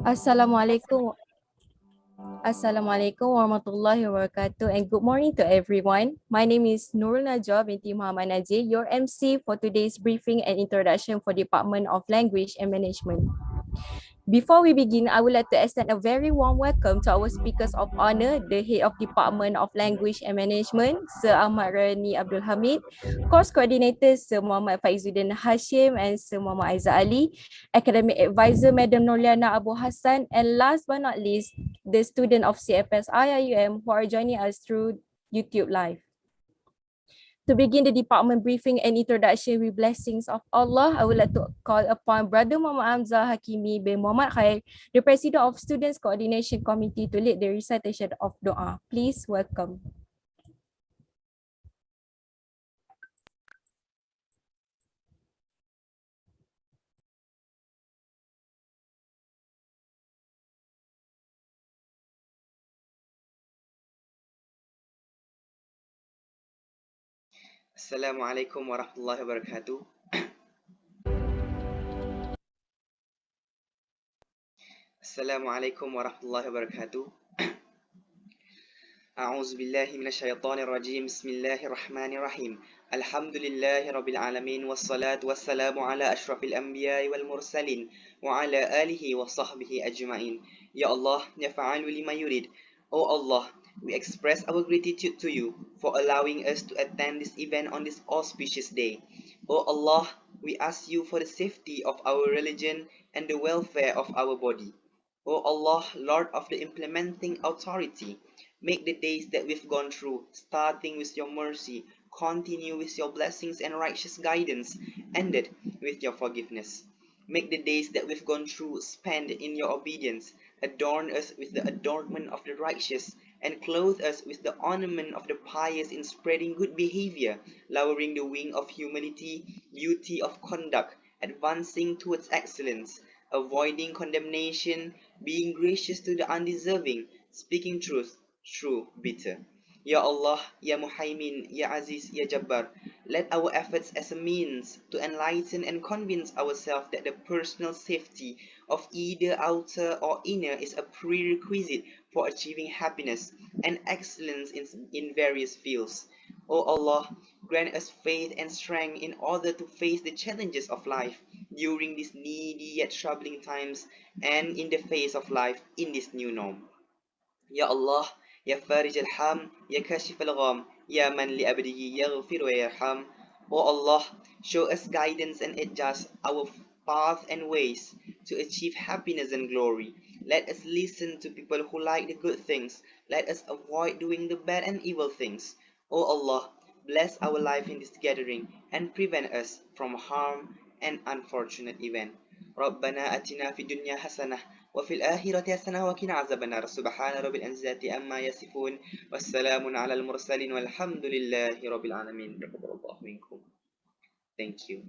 Assalamualaikum. Assalamualaikum warahmatullahi wabarakatuh and good morning to everyone. My name is Nurul Najwa binti Muhammad Najib, your MC for today's briefing and introduction for Department of Language and Management. Before we begin, I would like to extend a very warm welcome to our speakers of honor, the Head of Department of Language and Management, Sir Ahmad Rani Abdul Hamid, Course Coordinators Sir Muhammad Faizuddin Hashim and Sir Muhammad Aizat Ali, Academic Advisor Madam Nurliana Abu Hassan, and last but not least, the student of CFS IIUM who are joining us through YouTube Live. To begin the department briefing and introduction with blessings of Allah, I would like to call upon Brother Muhammad Hamzah Hakimi bin Muhammad Khair, the President of Students Coordination Committee, to lead the recitation of Doa. Please welcome. Assalamualaikum warahmatullahi wabarakatuh. Assalamualaikum warahmatullahi wabarakatuh. A'udzu billahi minasyaitonir rajim. Bismillahirrahmanirrahim. Alhamdulillahi rabbil alamin wassalatu wassalamu ala asyrafil anbiya'i wal mursalin wa ala alihi wa sahbihi ajma'in. Ya Allah, ya fa'alu lima yurid. Oh Allah, we express our gratitude to you for allowing us to attend this event on this auspicious day. Oh Allah, we ask you for the safety of our religion and the welfare of our body. Oh Allah, Lord of the implementing authority, make the days that we've gone through, starting with your mercy, continue with your blessings and righteous guidance, ended with your forgiveness. Make the days that we've gone through spent in your obedience, adorn us with the adornment of the righteous, and clothe us with the ornament of the pious in spreading good behavior, lowering the wing of humility, beauty of conduct, advancing towards excellence, avoiding condemnation, being gracious to the undeserving, speaking truth, true, bitter. Ya Allah, Ya Muhaimin, Ya Aziz, Ya Jabbar, let our efforts as a means to enlighten and convince ourselves that the personal safety of either outer or inner is a prerequisite for achieving happiness and excellence in various fields. O Allah, grant us faith and strength in order to face the challenges of life during these needy yet troubling times and in the face of life in this new norm. Ya Allah, Ya Farij al-Ham, Ya Kashif al-Gham, Ya Man li abdihi yaghfir wa yarham. O Allah, show us guidance and adjust our path and ways to achieve happiness and glory. Let us listen to people who like the good things. Let us avoid doing the bad and evil things. O Allah, bless our life in this gathering and prevent us from harm and unfortunate event. ربنا أتنا في الدنيا حسنة وفي الآخرة حسنة وقنا عذاب النار سبحان رب العزة عما يصفون والسلام على المرسلين والحمد لله رب العالمين. تقبل الله منكم. Thank you.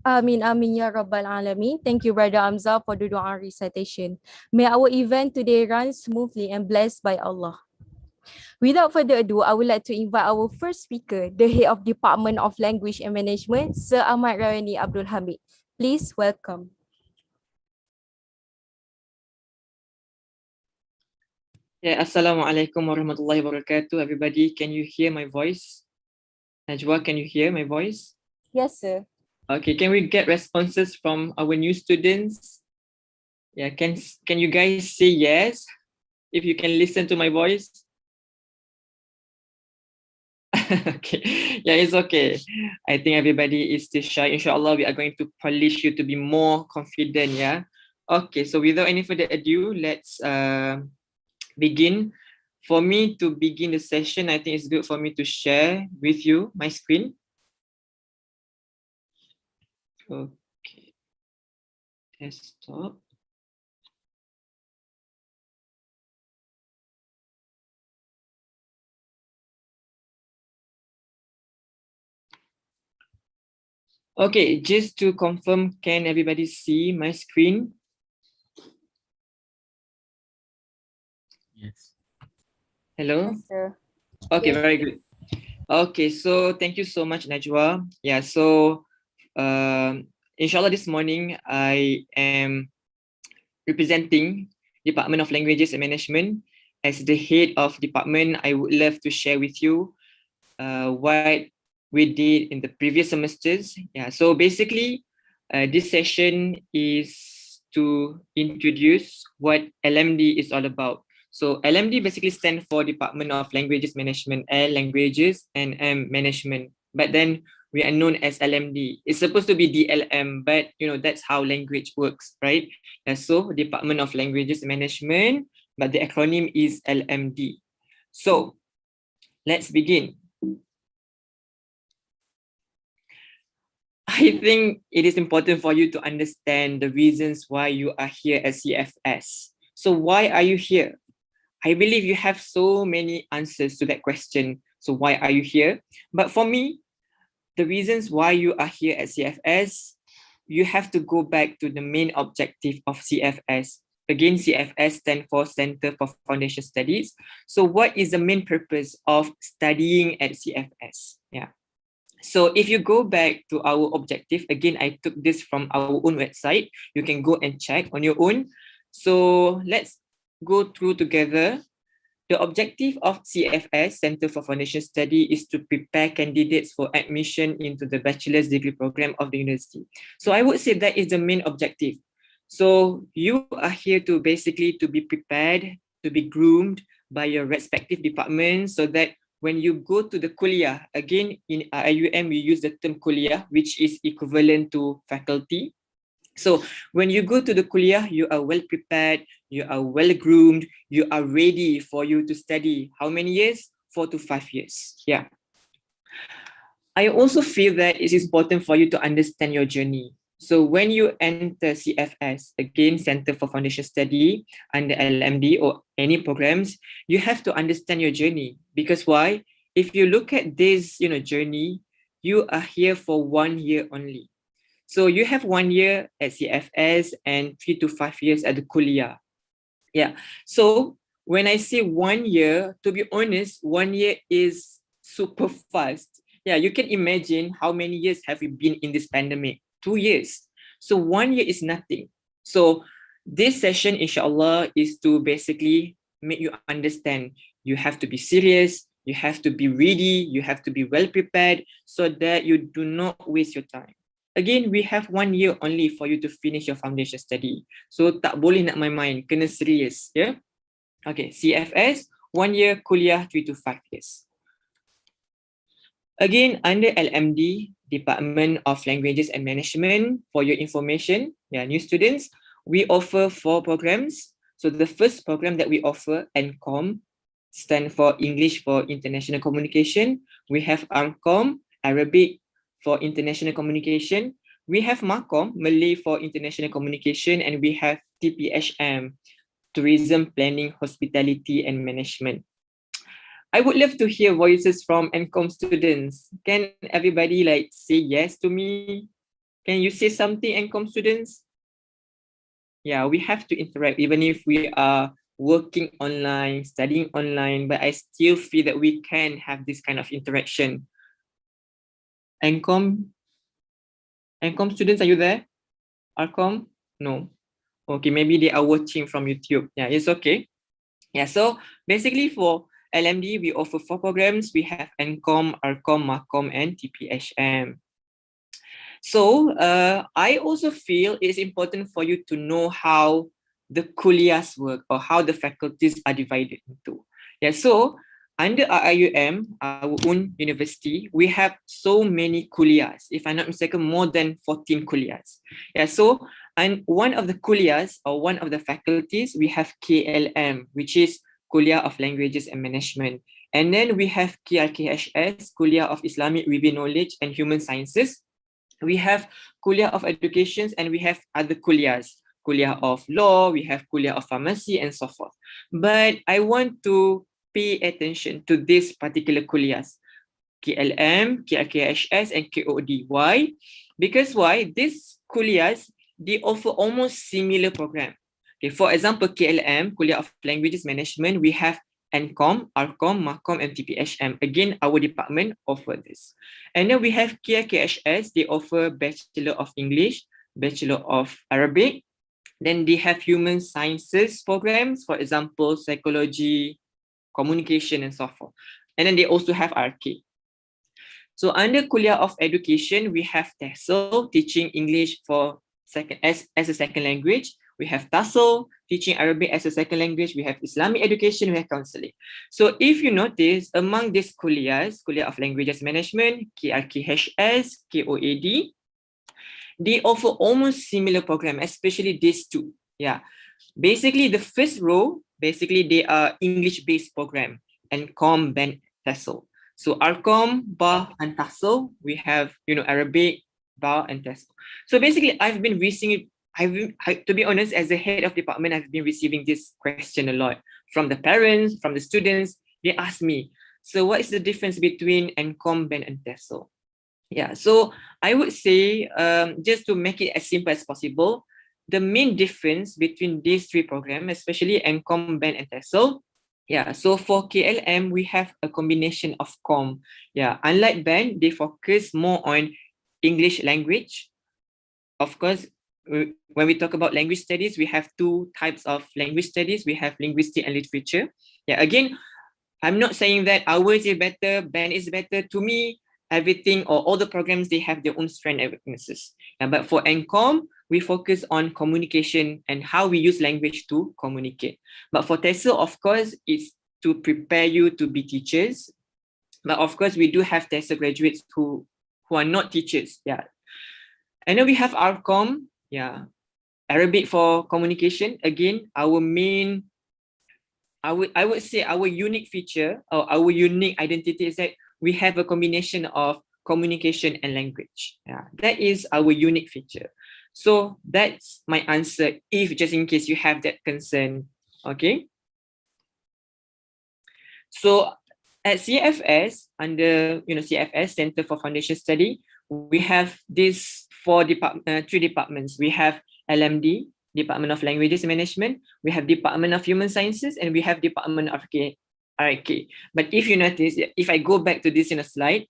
Amin, amin, ya Rabbal Alamin. Thank you, Brother Hamzah, for the Dua recitation. May our event today run smoothly and blessed by Allah. Without further ado, I would like to invite our first speaker, the Head of Department of Language and Management, Sir Ahmad Rani Abdul Hamid. Please welcome. Assalamualaikum warahmatullahi wabarakatuh. Everybody, can you hear my voice? Najwa, can you hear my voice? Yes, sir. Okay, can we get responses from our new students? Yeah, can you guys say yes if you can listen to my voice? Okay, yeah, it's okay. I think everybody is still shy. Inshallah, we are going to polish you to be more confident, yeah? Okay, so without any further ado, let's begin. For me to begin the session, I think it's good for me to share with you my screen. Okay, desktop. Okay, just to confirm, can everybody see my screen? Yes. Hello? Yes, sir. Okay, Yes. very good. Okay, so thank you so much, Najwa. Yeah, so Inshallah, this morning I am representing Department of Languages and Management. As the head of department, I would love to share with you what we did in the previous semesters. Yeah, so basically, this session is to introduce what LMD is all about. So LMD basically stands for Department of Languages Management, L Languages and M Management. But then we are known as LMD. It's supposed to be DLM, but that's how language works, right? So Department of Languages Management, but the acronym is LMD. So let's begin. I think it is important for you to understand the reasons why you are here at CFS. So why are you here? I believe you have so many answers to that question. So why are you here? But for me, the reasons why you are here at CFS, you have to go back to the main objective of CFS. Again, CFS stands for Center for Foundation Studies. So what is the main purpose of studying at CFS? Yeah. So if you go back to our objective, again, I took this from our own website. You can go and check on your own. So let's go through together. The objective of CFS, Center for Foundation Study, is to prepare candidates for admission into the bachelor's degree program of the university. So I would say that is the main objective. So you are here to basically to be prepared, to be groomed by your respective departments so that when you go to the kuliah, again in IUM we use the term kuliah, which is equivalent to faculty. So when you go to the kuliah, you are well prepared, you are well groomed, you are ready for you to study. How many years? 4 to 5 years. Yeah. I also feel that it's important for you to understand your journey. So when you enter CFS, again, Center for Foundation Study, under LMD or any programs, you have to understand your journey. Because why? If you look at this journey, you are here for 1 year only. So you have 1 year at CFS and 3 to 5 years at the kuliah. Yeah. So when I say 1 year, to be honest, 1 year is super fast. Yeah, you can imagine how many years have we been in this pandemic? 2 years. So 1 year is nothing. So this session, inshallah, is to basically make you understand you have to be serious, you have to be ready, you have to be well prepared so that you do not waste your time. Again, we have 1 year only for you to finish your foundation study. So tak boleh nak main-main, kena serious, yeah? Okay, CFS, 1 year, kuliah, 3 to 5 years. Again, under LMD, Department of Languages and Management, for your information, new students, we offer 4 programs. So the first program that we offer, NCOM, stand for English for International Communication. We have ARCOM, Arabic for International Communication. We have MACOM, Malay for International Communication, and we have TPHM, Tourism Planning, Hospitality and Management. I would love to hear voices from NCOM students. Can everybody say yes to me? Can you say something, NCOM students? Yeah, we have to interact even if we are working online, studying online, but I still feel that we can have this kind of interaction. NCOM students, are you there? ARCOM? No. Okay, maybe they are watching from YouTube. Yeah, it's okay. Yeah, so basically for LMD, we offer 4 programs. We have NCOM, ARCOM, MACOM, and TPHM. So I also feel it's important for you to know how the kuliahs work or how the faculties are divided into. Yeah, so under IUM, our own university, we have so many kuliahs. If I'm not mistaken, more than 14 kuliahs. Yeah, so and one of the kuliahs or one of the faculties, we have KLM, which is Kuliah of Languages and Management. And then we have KRKHS, Kuliah of Islamic Review Knowledge and Human Sciences. We have Kuliah of Education and we have other kuliahs. Kuliah of Law, we have Kuliah of Pharmacy and so forth. But I want to pay attention to this particular kuliahs. KLM, KRKHS and KOD. Why? Because why? These kuliahs, they offer almost similar program. Okay, for example, KLM, Kuliah of Languages Management, we have NCOM, RCOM, MACOM, and TPHM. Again, our department offer this. And then we have KHS, they offer Bachelor of English, Bachelor of Arabic. Then they have human sciences programs, for example, psychology, communication, and so forth. And then they also have RK. So under Kuliah of Education, we have TESOL, teaching English for as a second language. We have TASL, teaching Arabic as a second language. We have Islamic education, we have counseling. So if you notice, among these kuliahs, Kuliah of Languages Management, KRKHS, KOAD, they offer almost similar program, especially these two. Yeah. Basically, the first row, basically they are English-based program, and COM, BEN, TESOL. So RCOM, BA, and TASL, we have, Arabic, BA, and TESOL. So basically, I've been receiving, to be honest, as the head of department, I've been receiving this question a lot from the parents, from the students. They ask me, so what is the difference between NCOM, BEN, and TESOL? Yeah, so I would say, just to make it as simple as possible, the main difference between these three programs, especially NCOM, BEN, and TESOL, yeah, so for KLM, we have a combination of COM. Yeah, unlike BEN, they focus more on English language. Of course, when we talk about language studies, we have two types of language studies. We have linguistic and literature. Yeah, again, I'm not saying that ours is better, BEN is better. To me, everything or all the programs, they have their own strengths and weaknesses. Yeah, but for NCOM, we focus on communication and how we use language to communicate. But for TESOL, of course, it's to prepare you to be teachers. But of course, we do have TESOL graduates who are not teachers. Yeah. And then we have RCOM, yeah, Arabic for communication. Again, our main, I would say our unique feature or our unique identity is that we have a combination of communication and language. Yeah, that is our unique feature. So that's my answer, if just in case you have that concern. Okay. So at CFS, under CFS, Center for Foundation Study, we have these three departments. We have LMD, Department of Languages Management, we have Department of Human Sciences, and we have Department of RK. But if you notice, if I go back to this in a slide,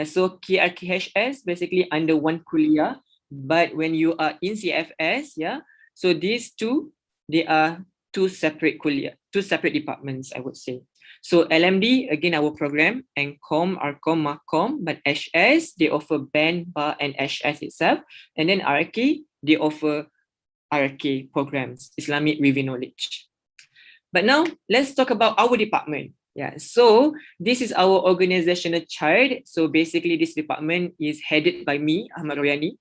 so KRKHS basically under one kuliah, but when you are in CFS, yeah, so these two, they are two separate kuliah, two separate departments, I would say. So LMD, again, our program, NCOM, RCOM, MACOM, but HS, they offer BEN, BA, and HS itself. And then RK, they offer RK programs, Islamic Review Knowledge. But now, let's talk about our department. Yeah, so this is our organizational chart. So basically, this department is headed by me, Ahmad Royani.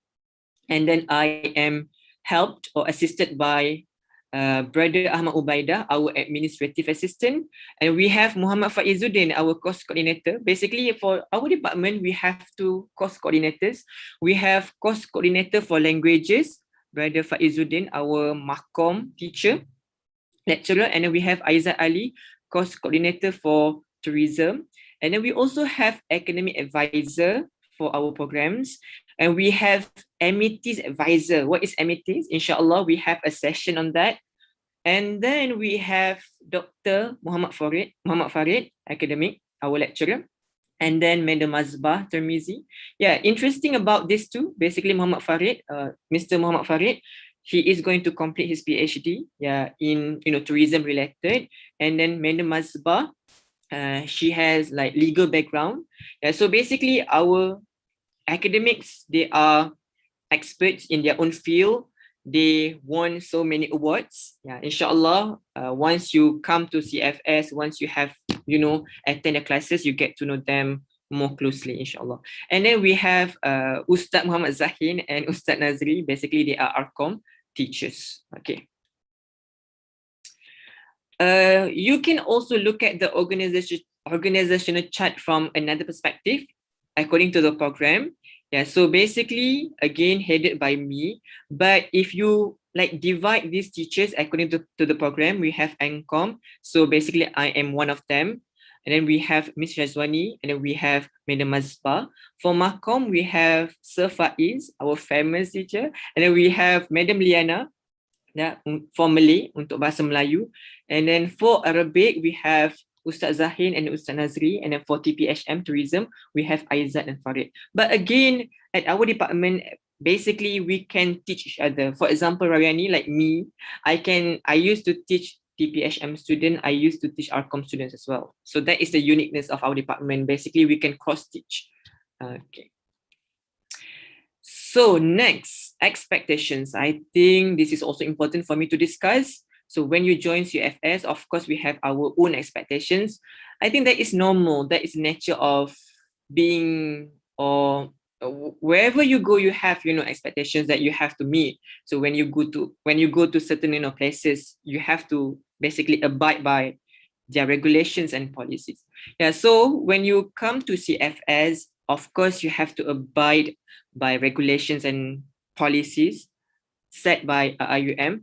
And then I am helped or assisted by Brother Ahmad Ubaidah, our administrative assistant, and we have Muhammad Faizuddin, our course coordinator. Basically, for our department, we have two course coordinators. We have course coordinator for languages, Brother Faizuddin, our MACOM teacher, lecturer, and then we have Aizat Ali, course coordinator for tourism, and then we also have academic advisor for our programs, and we have amenities advisor. What is amenities? Inshallah, we have a session on that. And then we have Dr. Muhammad Farid, academic, our lecturer. And then Madam Mazbah Termizi. Yeah, interesting about this too. Basically, Muhammad Farid, Mr. Muhammad Farid, he is going to complete his PhD, yeah, in tourism related. And then Madam Mazbah, she has like legal background. Yeah, so basically our academics, they are experts in their own field. They won so many awards. Yeah, inshallah, once you come to CFS, once you have, attend the classes, you get to know them more closely, inshallah. And then we have Ustad Muhammad Zahin and Ustad Nazri. Basically, they are RCOM teachers. Okay. You can also look at the organizational chart from another perspective, according to the program. Yeah, so basically, again, headed by me. But if you divide these teachers according to the program, we have NCOM. So basically, I am one of them. And then we have Miss Razwani, and then we have Madam Mazbah. For MACOM, we have Sir Faiz, our famous teacher. And then we have Madam Liana, yeah, for Malay, untuk bahasa Melayu. And then for Arabic, we have Ustaz Zahin and Ustaz Nazri, and then for TPHM tourism, we have Aizat and Farid. But again, at our department, basically we can teach each other. For example, Rawiani, like me, I used to teach TPHM student, I used to teach RCOM students as well. So that is the uniqueness of our department. Basically, we can cross teach. Okay. So next, expectations. I think this is also important for me to discuss. So when you join CFS, of course, we have our own expectations. I think that is normal. That is nature of being, or wherever you go, you have, expectations that you have to meet. So when you go to certain, places, you have to basically abide by their regulations and policies. Yeah. So when you come to CFS, of course, you have to abide by regulations and policies set by IUM.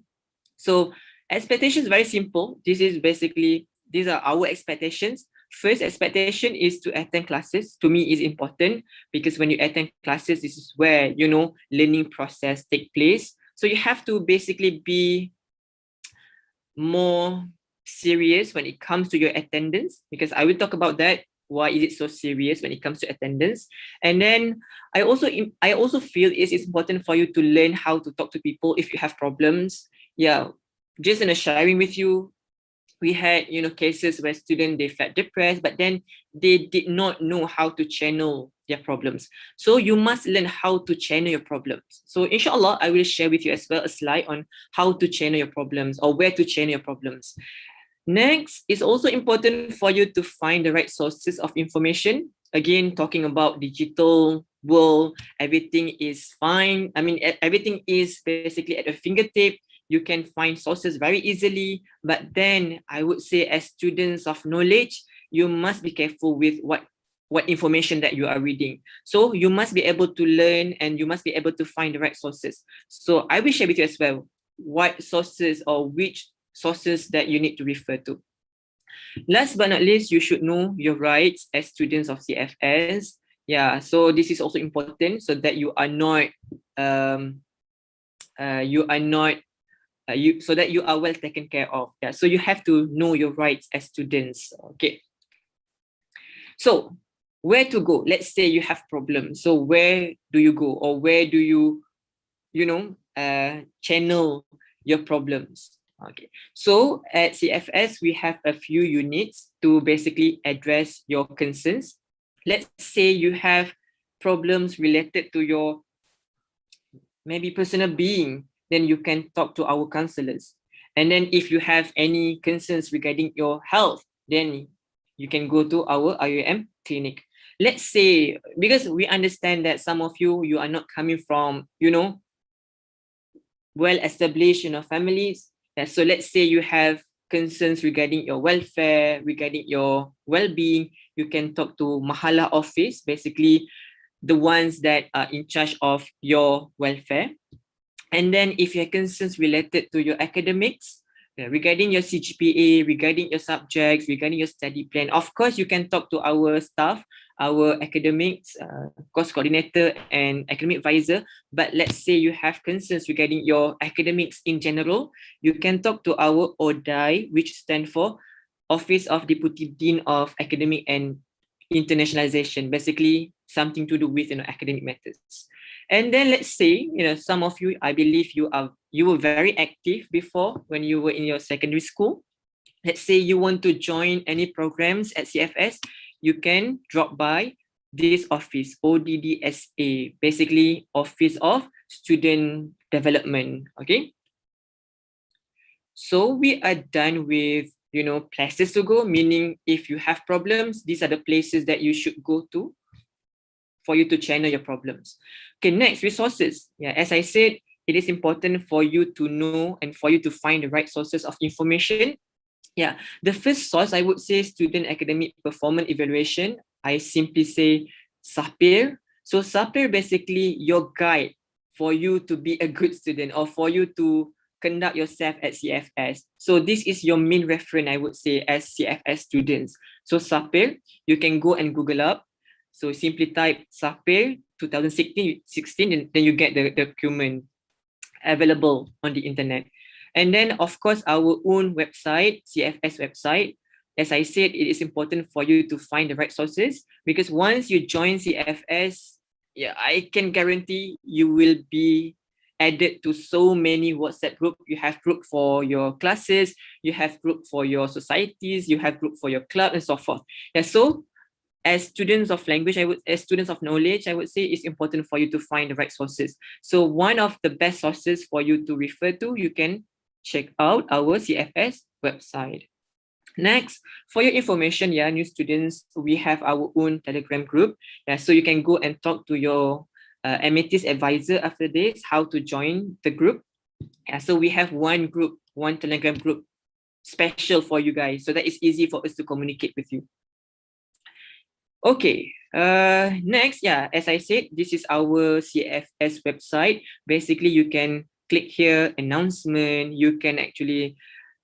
So expectations very simple. These are our expectations. First expectation is to attend classes. To me, is important because when you attend classes, this is where learning process take place. So you have to basically be more serious when it comes to your attendance, because I will talk about that. Why is it so serious when it comes to attendance? And then I also feel it's important for you to learn how to talk to people if you have problems. Yeah, just in a sharing with you, we had cases where students, they felt depressed, but then they did not know how to channel their problems. So you must learn how to channel your problems. So inshallah, I will share with you as well a slide on how to channel your problems or where to channel your problems. Next, it's also important for you to find the right sources of information. Again, talking about digital world, everything is fine. I mean, everything is basically at a fingertip. You can find sources very easily. But then I would say, as students of knowledge, you must be careful with what information that you are reading. So you must be able to learn and you must be able to find the right sources. So I will share with you as well what sources or which sources that you need to refer to. Last but not least, you should know your rights as students of CFS. Yeah, so this is also important so that you are not so that you are well taken care of. Yeah, so you have to know your rights as students. Okay. So where to go? Let's say you have problems. So where do you go, or where do you, channel your problems? Okay. So at CFS, we have a few units to basically address your concerns. Let's say you have problems related to your maybe personal being, then you can talk to our counselors. And then if you have any concerns regarding your health, then you can go to our IUM clinic. Let's say, because we understand that some of you are not coming from, well-established, families. Yeah, so let's say you have concerns regarding your welfare, regarding your well-being, you can talk to Mahala office, basically the ones that are in charge of your welfare. And then if you have concerns related to your academics, regarding your CGPA, regarding your subjects, regarding your study plan, of course, you can talk to our staff, our academics, course coordinator and academic advisor. But let's say you have concerns regarding your academics in general, you can talk to our ODI, which stands for Office of Deputy Dean of Academic and Internationalization, basically something to do with academic matters. And then let's say, some of you, I believe you were very active before when you were in your secondary school. Let's say you want to join any programs at CFS, you can drop by this office, ODDSA, basically Office of Student Development. Okay. So we are done with, places to go, meaning if you have problems, these are the places that you should go to for you to channel your problems. Okay, next, resources. Yeah, as I said, it is important for you to know and for you to find the right sources of information. Yeah, the first source I would say Student Academic Performance Evaluation. I simply say SAPIR. So SAPIR basically your guide for you to be a good student or for you to conduct yourself at CFS. So this is your main reference, I would say, as CFS students. So SAPIR, you can go and Google up. So simply type SAPIR 2016, and then you get the document available on the internet. And then, of course, our own website, CFS website. as I said, it is important for you to find the right sources, because once you join CFS, yeah, I can guarantee you will be added to so many WhatsApp group. You have group for your classes, you have group for your societies, you have group for your club, and so forth. Yeah, so as students of language, as students of knowledge, I would say it's important for you to find the right sources. So one of the best sources for you to refer to, you can check out our CFS website. Next, for your information, yeah, new students, we have our own Telegram group. Yeah, so you can go and talk to your MAT's advisor after this, how to join the group. Yeah, so we have one group, one Telegram group special for you guys, so that it's easy for us to communicate with you. Okay, next, yeah, as I said, this is our CFS website. Basically, you can click here, announcement, you can actually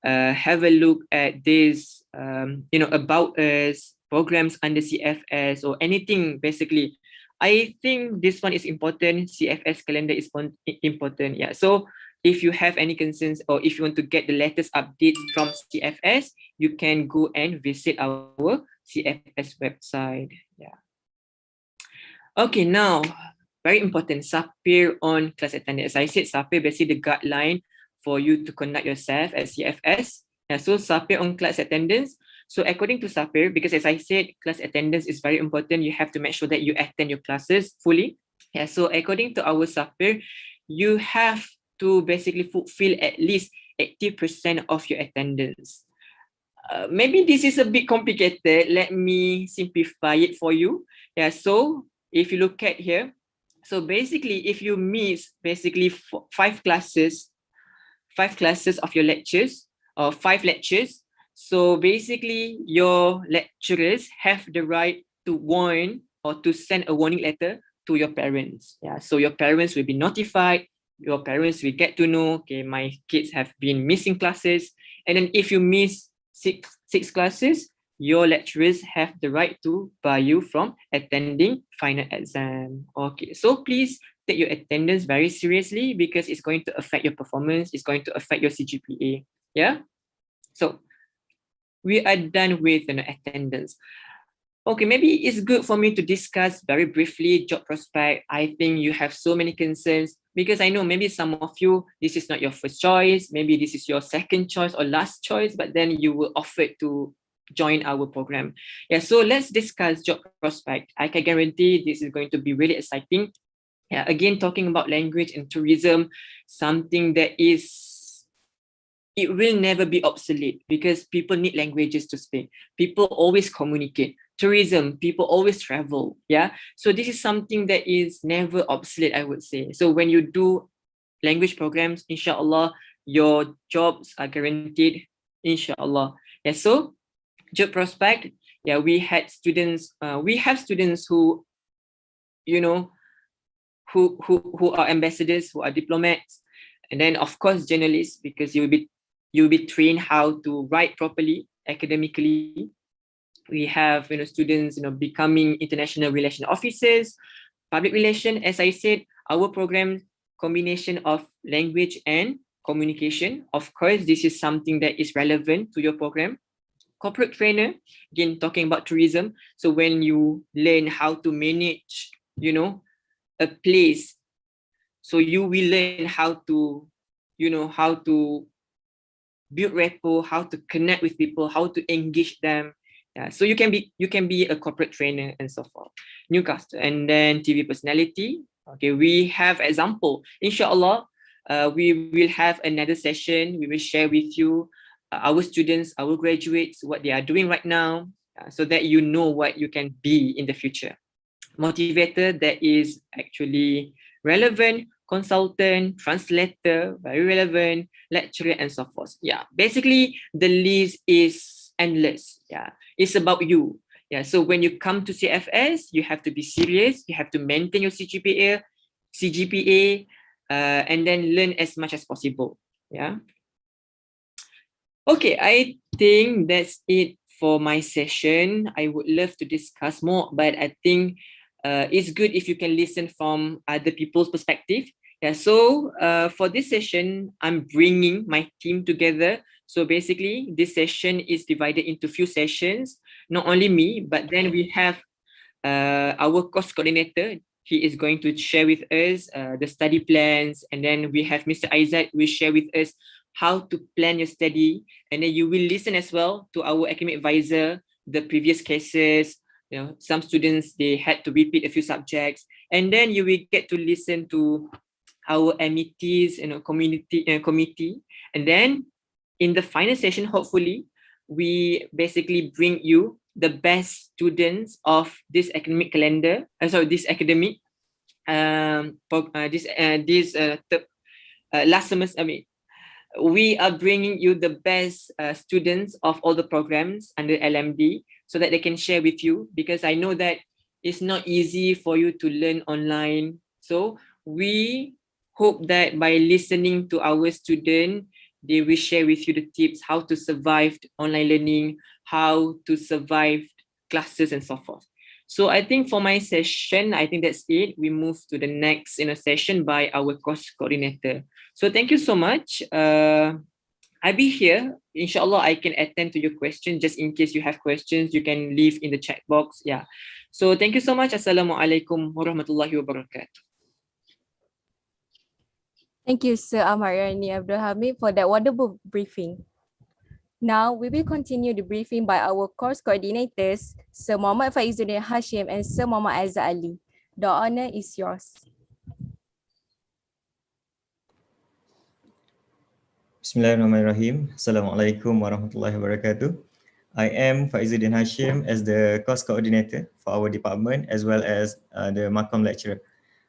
have a look at this, about us, programs under CFS or anything, basically. I think this one is important. CFS calendar is important. Yeah. So if you have any concerns or if you want to get the latest updates from CFS, you can go and visit our CFS website. Yeah. Okay, now very important, SAPIR on class attendance. As I said, SAPIR basically the guideline for you to conduct yourself at CFS. Yeah, so SAPIR on class attendance. So according to SAPIR, because as I said, class attendance is very important, you have to make sure that you attend your classes fully. Yeah, so according to our SAPIR, you have to basically fulfill at least 80% of your attendance. Maybe this is a bit complicated. Let me simplify it for you. Yeah, so if you look at here, so basically if you miss basically five classes of your lectures or 5 lectures, so basically your lecturers have the right to warn or to send a warning letter to your parents. Yeah, so your parents will be notified, your parents will get to know, okay, my kids have been missing classes. And then if you miss six classes, your lecturers have the right to bar you from attending final exam. Okay, so please take your attendance very seriously because it's going to affect your performance, it's going to affect your CGPA. Yeah, so we are done with attendance. Okay, maybe it's good for me to discuss very briefly job prospect. I think you have so many concerns because I know maybe some of you, this is not your first choice, maybe this is your second choice or last choice, but then you were offered to join our program. Yeah, so let's discuss job prospect. I can guarantee this is going to be really exciting. Yeah, again, talking about language and tourism, something that it will never be obsolete because people need languages to speak. People always communicate. Tourism, people always travel. Yeah. So this is something that is never obsolete, I would say. So when you do language programs, inshallah, your jobs are guaranteed, inshallah. Yeah. So job prospect, yeah, we have students who, who are ambassadors, who are diplomats, and then of course journalists, because you'll be trained how to write properly academically. We have students becoming international relation officers, public relation. As I said, our program combination of language and communication. Of course, this is something that is relevant to your program. Corporate trainer, again talking about tourism. So when you learn how to manage, a place, so you will learn how to, how to build rapport, how to connect with people, how to engage them. Yeah, so you can be a corporate trainer and so forth. Newcaster, and then TV personality. Okay, we have example. Inshallah, we will have another session. We will share with you our students, our graduates, what they are doing right now, so that you know what you can be in the future. Motivator, that is actually relevant. Consultant, translator, very relevant, lecturer, and so forth. Yeah, basically the list is endless. Yeah, it's about you. Yeah, so when you come to CFS, you have to be serious. You have to maintain your CGPA, and then learn as much as possible. Yeah. Okay, I think that's it for my session. I would love to discuss more, but I think it's good if you can listen from other people's perspective. Yeah, so for this session, I'm bringing my team together. So basically, this session is divided into few sessions. Not only me, but then we have our course coordinator. He is going to share with us the study plans, and then we have Mr. Isaac will share with us how to plan your study, and then you will listen as well to our academic advisor, the previous cases. You know, some students they had to repeat a few subjects, and then you will get to listen to our METs, committee, and then in the final session, hopefully, we basically bring you the best students of this academic calendar. This academic last semester. I mean, we are bringing you the best students of all the programs under LMD so that they can share with you, because I know that it's not easy for you to learn online. So we hope that by listening to our student, they will share with you the tips how to survive online learning, how to survive classes and so forth. So I think for my session, I think that's it. We move to the next session by our course coordinator. So thank you so much. I'll be here. Inshallah, I can attend to your questions. Just in case you have questions, you can leave in the chat box. Yeah. So thank you so much. Assalamualaikum warahmatullahi wabarakatuh. Thank you, Sir Ahmad Yani Abdul Hamid, for that wonderful briefing. Now, we will continue the briefing by our course coordinators, Sir Muhammad Faizuddin Hashim and Sir Muhammad Aizat Ali. The honor is yours. Bismillahirrahmanirrahim. Assalamualaikum warahmatullahi wabarakatuh. I am Faizuddin Hashim as the course coordinator for our department as well as the Makam lecturer.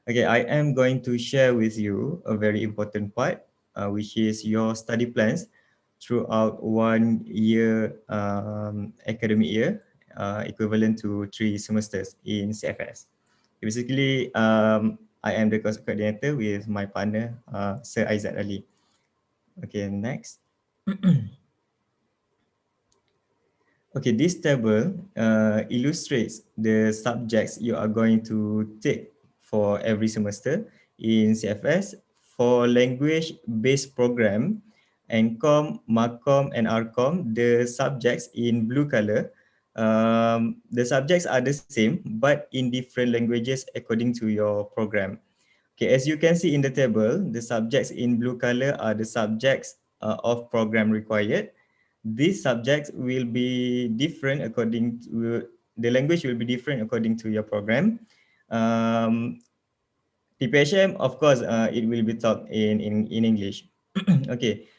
Okay, I am going to share with you a very important part, which is your study plans throughout 1 year academic year, equivalent to 3 semesters in CFS. Basically, I am the course coordinator with my partner, Sir Aizat Ali. Okay, next. Okay, this table illustrates the subjects you are going to take for every semester in CFS. For language-based program, NCOM, MACOM, and RCOM, the subjects in blue color, the subjects are the same, but in different languages according to your program. Okay, as you can see in the table, the subjects in blue color are the subjects of program required. These subjects will be different according to the language will be different according to your program. TPHM, of course, it will be taught in English. Okay,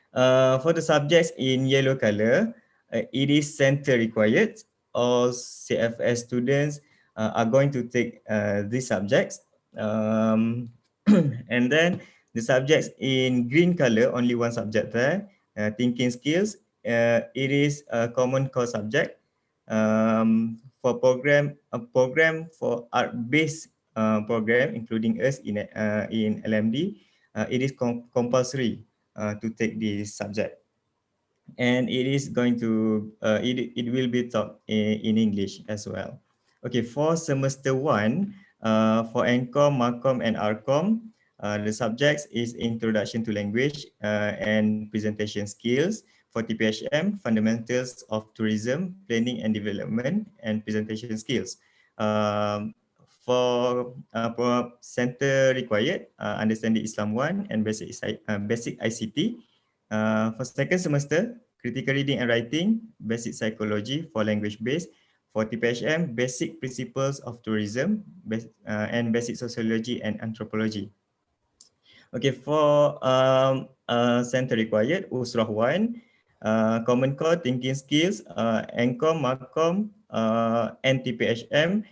for the subjects in yellow color, it is center required. All CFS students are going to take these subjects. And then the subjects in green color, only one subject there, thinking skills. It is a common core subject. For a program for art-based program, including us in LMD, it is compulsory to take this subject, and it is going to it will be taught in English as well. Okay, for semester 1, for NCOM, MACOM, and RCOM, the subjects is Introduction to Language and Presentation Skills. For TPHM, Fundamentals of Tourism, Planning and Development, and Presentation Skills. For center required, Understanding Islam 1 and Basic ICT. For second semester, Critical Reading and Writing, Basic Psychology for language-based. For TPHM, Basic Principles of Tourism, and Basic Sociology and Anthropology. Okay, for center required, Usrah 1, Common Core, Thinking Skills, NCOM, MACOM, and TPHM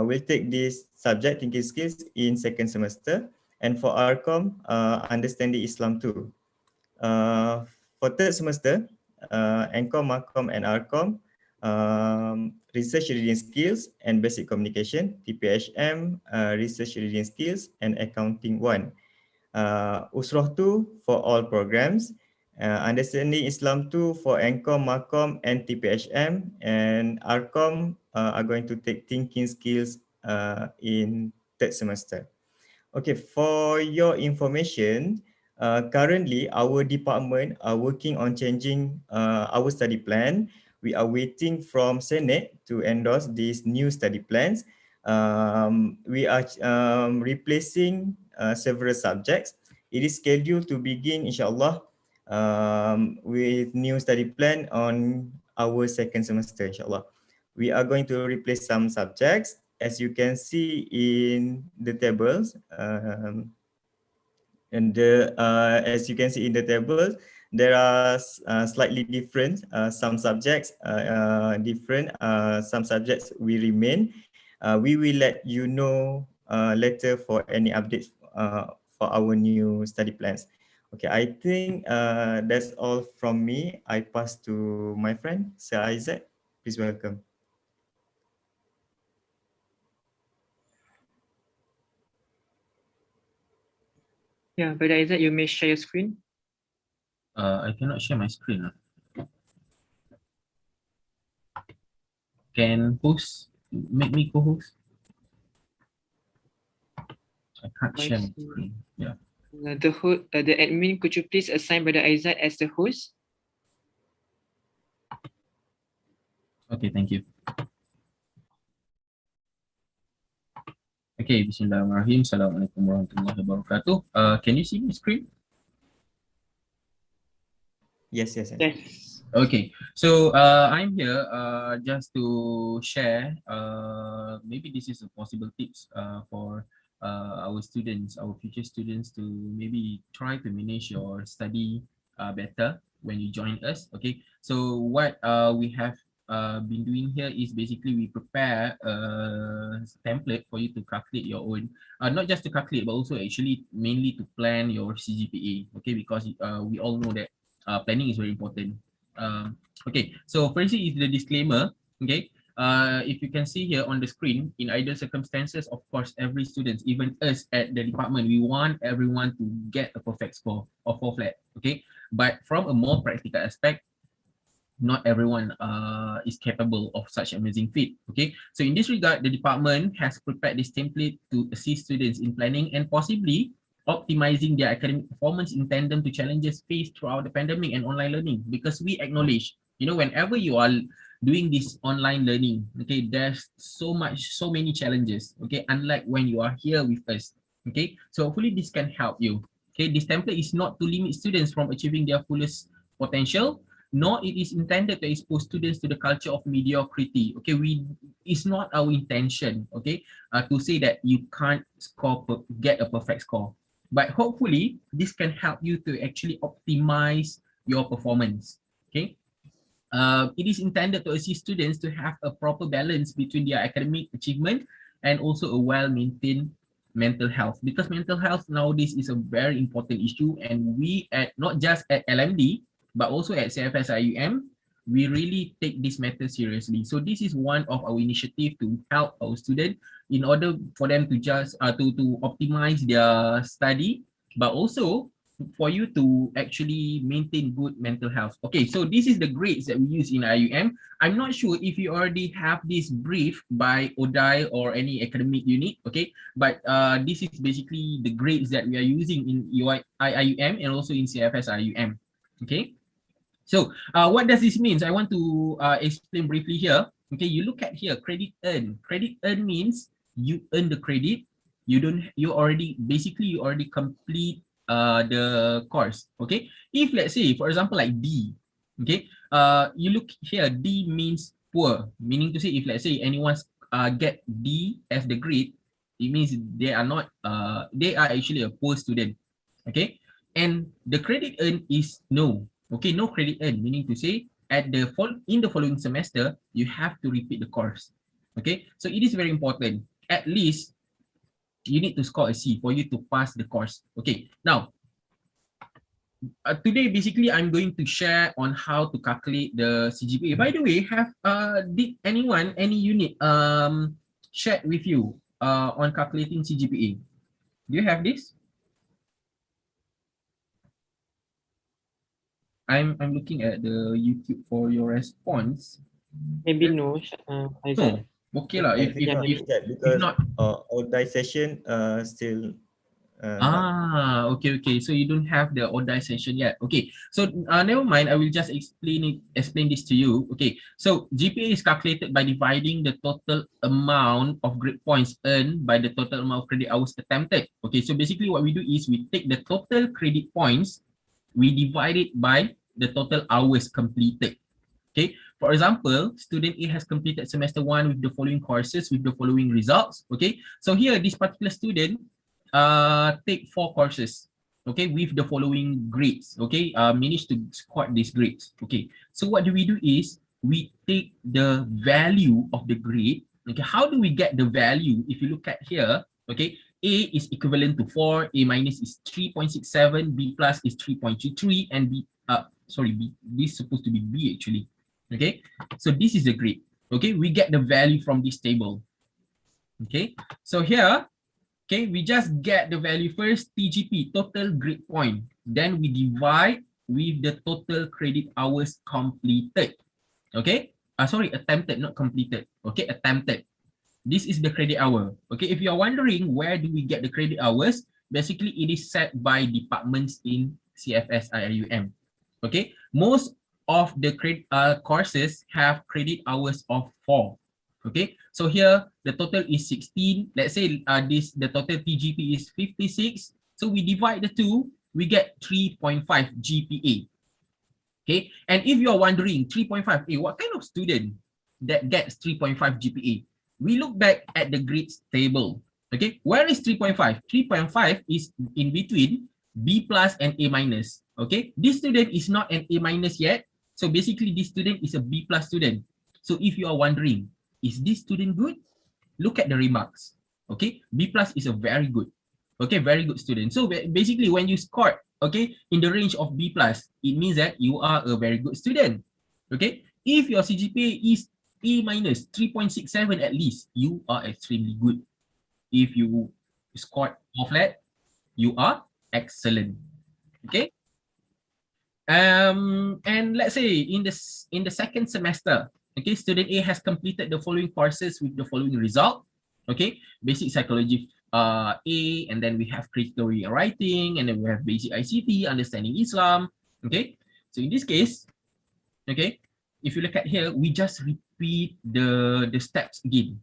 will take this subject, Thinking Skills, in second semester. And for RCOM, Understanding Islam 2. For third semester, NCOM, MACOM, and RCOM, Research Reading Skills and Basic Communication, TPHM, Research Reading Skills, and Accounting 1. Usrah 2 for all programs, Understanding Islam 2 for NCOM, MACOM, and TPHM, and RCOM are going to take Thinking Skills in third semester. Okay, for your information, currently our department are working on changing our study plan. We are waiting from Senate to endorse these new study plans. We are replacing several subjects. It is scheduled to begin, inshallah, with new study plan on our second semester, inshallah. We are going to replace some subjects. As you can see in the tables, as you can see in the tables, there are slightly different. Some subjects different. Some subjects will remain. We will let you know later for any updates for our new study plans. Okay, I think that's all from me. I pass to my friend, Sir Isaac. Please welcome. Yeah, Brother Isaac, you may share your screen. I cannot share my screen. Can host make me co-host? I can't share my screen. Yeah. The admin, could you please assign Brother Isaac as the host? Okay, thank you. Okay, Bismillahirrahmanirrahim. Assalamualaikum warahmatullahi wabarakatuh. Can you see my screen? Yes. Yes. Okay, so I'm here just to share. Maybe this is a possible tips for our students, our future students, to maybe try to manage your study better when you join us. Okay, so what we have been doing here is basically we prepare a template for you to calculate your own, not just to calculate, but also actually mainly to plan your CGPA. Okay, because we all know that planning is very important. Okay, so firstly is the disclaimer. Okay, if you can see here on the screen, in ideal circumstances, of course, every student, even us at the department, we want everyone to get a perfect score or 4 flat. Okay, but from a more practical aspect, not everyone is capable of such amazing feat. Okay, so in this regard, the department has prepared this template to assist students in planning and possibly optimizing their academic performance in tandem to challenges faced throughout the pandemic and online learning. Because we acknowledge, you know, whenever you are doing this online learning, okay, there's so many challenges. Okay, unlike when you are here with us. Okay, so hopefully this can help you. Okay, this template is not to limit students from achieving their fullest potential, nor it is intended to expose students to the culture of mediocrity. Okay, it's not our intention, okay, to say that you can't get a perfect score. But hopefully, this can help you to actually optimize your performance. Okay, it is intended to assist students to have a proper balance between their academic achievement and also a well-maintained mental health, because mental health nowadays is a very important issue, and we at not just at LMD but also at CFS IUM, we really take this matter seriously. So this is one of our initiative to help our students in order for them to just to optimize their study, but also for you to actually maintain good mental health. Okay, so this is the grades that we use in IUM. I'm not sure if you already have this brief by ODI or any academic unit, okay, but this is basically the grades that we are using in IUM and also in CFS IUM. Okay, so what does this mean? I want to explain briefly here. Okay, you look at here, credit earn. Credit earn means you earn the credit. You already complete the course. Okay, if let's say for example like D, okay, you look here, D means poor, meaning to say if let's say anyone get D as the grade, it means they are not they are actually a poor student. Okay, and the credit earn is no. Okay, no credit earn, meaning to say in the following semester you have to repeat the course. Okay, so it is very important. At least you need to score a C for you to pass the course. Okay, now today basically I'm going to share on how to calculate the CGPA. By the way, did any unit shared with you on calculating CGPA? Do you have this? I'm looking at the YouTube for your response. Maybe no, Isaac. No, okay lah. I think yeah, not maybe. yet If because not, all die session still Okay. So you don't have the ordination yet. Okay. So never mind. I will just explain this to you. Okay. So GPA is calculated by dividing the total amount of grade points earned by the total amount of credit hours attempted. Okay. So basically, what we do is we take the total credit points, we divide it by the total hours completed. Okay. For example, student A has completed semester 1 with the following courses with the following results. Okay. So here, this particular student take 4 courses, okay, with the following grades, okay, managed to score these grades. Okay, so what do is we take the value of the grade. Okay, how do we get the value? If you look at here, okay, A is equivalent to 4, A minus is 3.67, B plus is 3.23, and B this is supposed to be B actually. Okay, so this is the grade. Okay, we get the value from this table. Okay, so here, okay, we just get the value first, TGP, total grade point. Then we divide with the total credit hours completed. Okay, attempted, not completed. Okay, attempted. This is the credit hour. Okay, if you are wondering where do we get the credit hours, basically it is set by departments in CFS IRUM. Okay, most of the courses have credit hours of 4. Okay, so here the total is 16. Let's say the total TGP is 56. So we divide the two, we get 3.5 GPA. Okay, and if you are wondering 3.5, what kind of student that gets 3.5 GPA? We look back at the grades table. Okay, where is 3.5? 3.5 is in between B plus and A minus. Okay, this student is not an A minus yet. So basically this student is a B plus student. So if you are wondering, is this student good? Look at the remarks. Okay, B plus is a very good. Okay, very good student. So basically when you score, okay, in the range of B plus, it means that you are a very good student. Okay, if your CGPA is A minus 3.67 at least, you are extremely good. If you scored more flat, you are excellent. Okay. And let's say in the second semester, okay, student A has completed the following courses with the following result. Okay, basic psychology A, and then we have critical reading and writing, and then we have basic ICT, understanding Islam. Okay, so in this case, okay, if you look at here, we just repeat the steps again.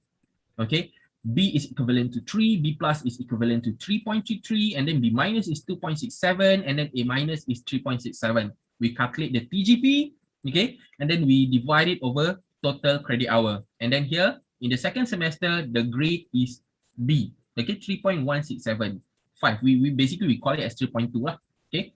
Okay, B is equivalent to 3, B plus is equivalent to 3.33, and then B minus is 2.67, and then A minus is 3.67. We calculate the TGP, okay, and then we divide it over total credit hour. And then here, in the second semester, the grade is B, okay, 3.167. We basically call it as 3.2 lah, okay.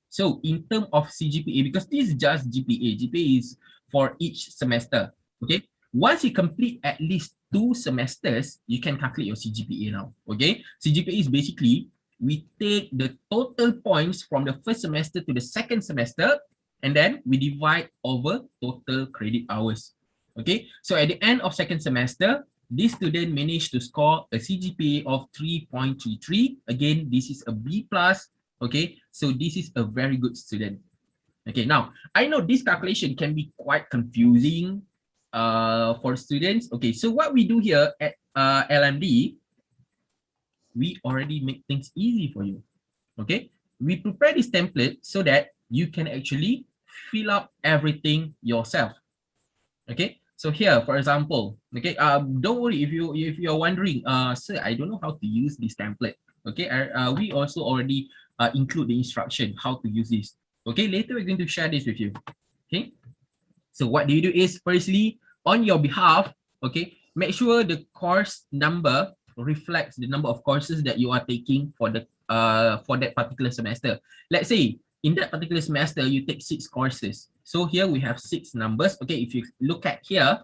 So in terms of CGPA, because this is just GPA, GPA is for each semester, okay. Once you complete at least 2 semesters, you can calculate your CGPA now, okay? CGPA is basically, we take the total points from the first semester to the second semester, and then we divide over total credit hours, okay? So at the end of second semester, this student managed to score a CGPA of 3.33. Again, this is a B plus, okay? So this is a very good student. Okay, now, I know this calculation can be quite confusing for students. Okay, so what we do here at LMD, we already make things easy for you. Okay, we prepare this template so that you can actually fill up everything yourself. Okay, so here, for example, okay, don't worry if you are wondering, sir, I don't know how to use this template. Okay, we also already include the instruction how to use this. Okay, later we're going to share this with you. Okay. So what do is, firstly, on your behalf, okay, make sure the course number reflects the number of courses that you are taking for that particular semester. Let's say in that particular semester you take 6 courses. So here we have 6 numbers. Okay, if you look at here,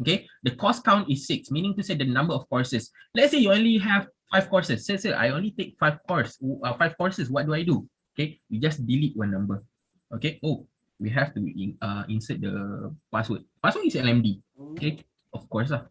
okay, the course count is 6, meaning to say the number of courses. Let's say you only have 5 courses. Say, I only take 5 courses. What do I do? Okay, you just delete one number. Okay. Oh, we have to insert the password. Password is LMD. Okay, of course lah.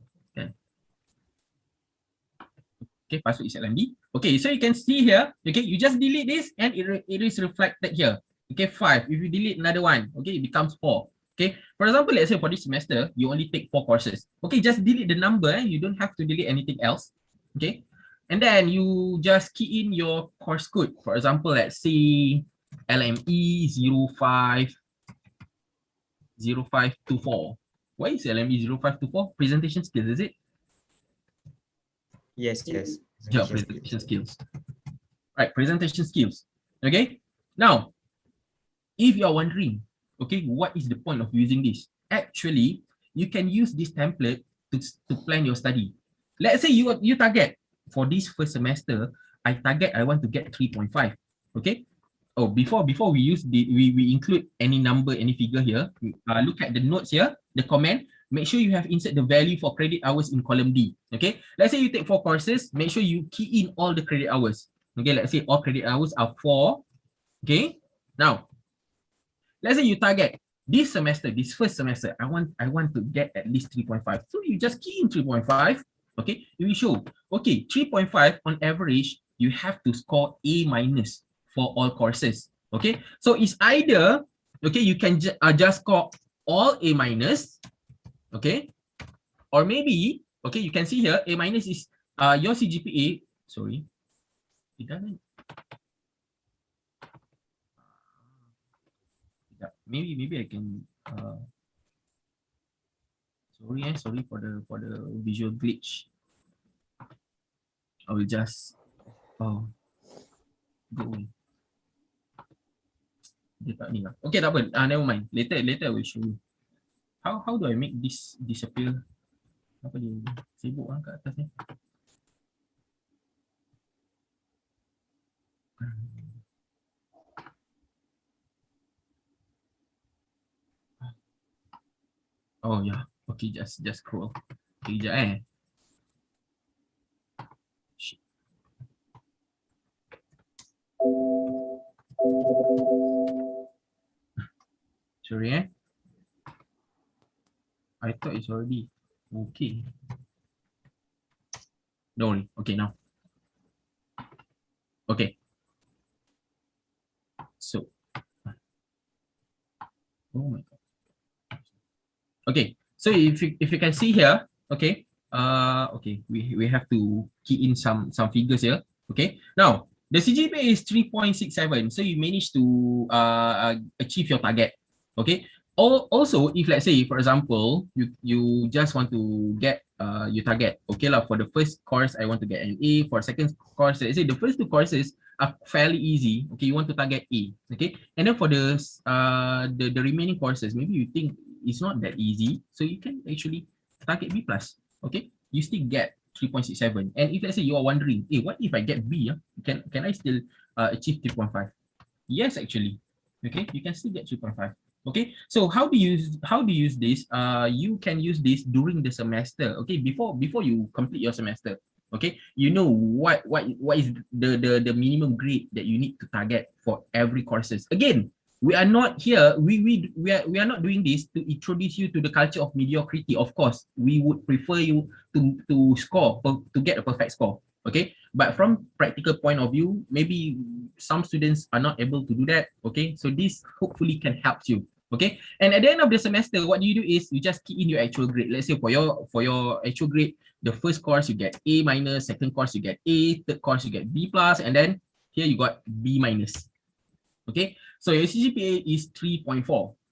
Okay, password is LMD. Okay, so you can see here. Okay, you just delete this and it is reflected here. Okay, 5. If you delete another one, okay, it becomes 4. Okay, for example, let's say for this semester you only take 4 courses. Okay, just delete the number. You don't have to delete anything else. Okay, And then you just key in your course code. For example, let's say LME 0524. What is LME 0524? Presentation skills, is it? Yes, yes. Yeah, presentation skills. Right, presentation skills. Okay. Now, if you are wondering, okay, what is the point of using this? Actually, you can use this template to plan your study. Let's say you target for this first semester, I want to get 3.5. Okay. Oh, before we use we include any number, any figure here. Look at the notes here, the comment. Make sure you have insert the value for credit hours in column D. Okay. Let's say you take 4 courses. Make sure you key in all the credit hours. Okay. Let's say all credit hours are 4. Okay. Now, let's say you target this semester, this first semester, I want to get at least 3.5. So you just key in 3.5. Okay, you will show, okay, 3.5 on average, you have to score A minus for all courses. Okay, so it's either, okay, you can just score all A minus, okay, or maybe, okay, you can see here, A minus is your CGPA, sorry, it doesn't. Yeah, maybe I can sorry for the visual glitch. I will just go away. Dia tak ni lah. Okay, tak apa. Never mind. Later I will show you. How do I make this disappear? Apa dia sibuk kat atas ni? Oh yeah. Okay, just scroll. Okay, kejap Shit. Sorry I thought it's already okay. Don't worry. Okay, now. Okay. So. Oh my god. Okay. So if you can see here, okay. Okay, we have to key in some figures here. Okay. Now, the CGPA is 3.67. So you managed to achieve your target. Okay. Also, if let's say, for example, you just want to get your target. Okay lah, for the first course, I want to get an A. For second course, let's say the first 2 courses are fairly easy. Okay, you want to target A. Okay, and then for the remaining courses, maybe you think it's not that easy, so you can actually target B plus. Okay, you still get 3.67. And if let's say you are wondering, hey, what if I get B? Can I still achieve 3.5? Yes, actually. Okay, you can still get 3.5. Okay, so how do you use this? You can use this during the semester. Okay, before you complete your semester. Okay, you know what is the minimum grade that you need to target for every courses. Again, we are not here. We are not doing this to introduce you to the culture of mediocrity. Of course, we would prefer you to score to get a perfect score. Okay, but from practical point of view, maybe some students are not able to do that. Okay, so this hopefully can help you. Okay, and at the end of the semester, what you do is you just key in your actual grade. Let's say for your actual grade, the first course you get A minus, second course you get A, third course you get B plus, and then here you got B minus. Okay, so your CGPA is 3.4.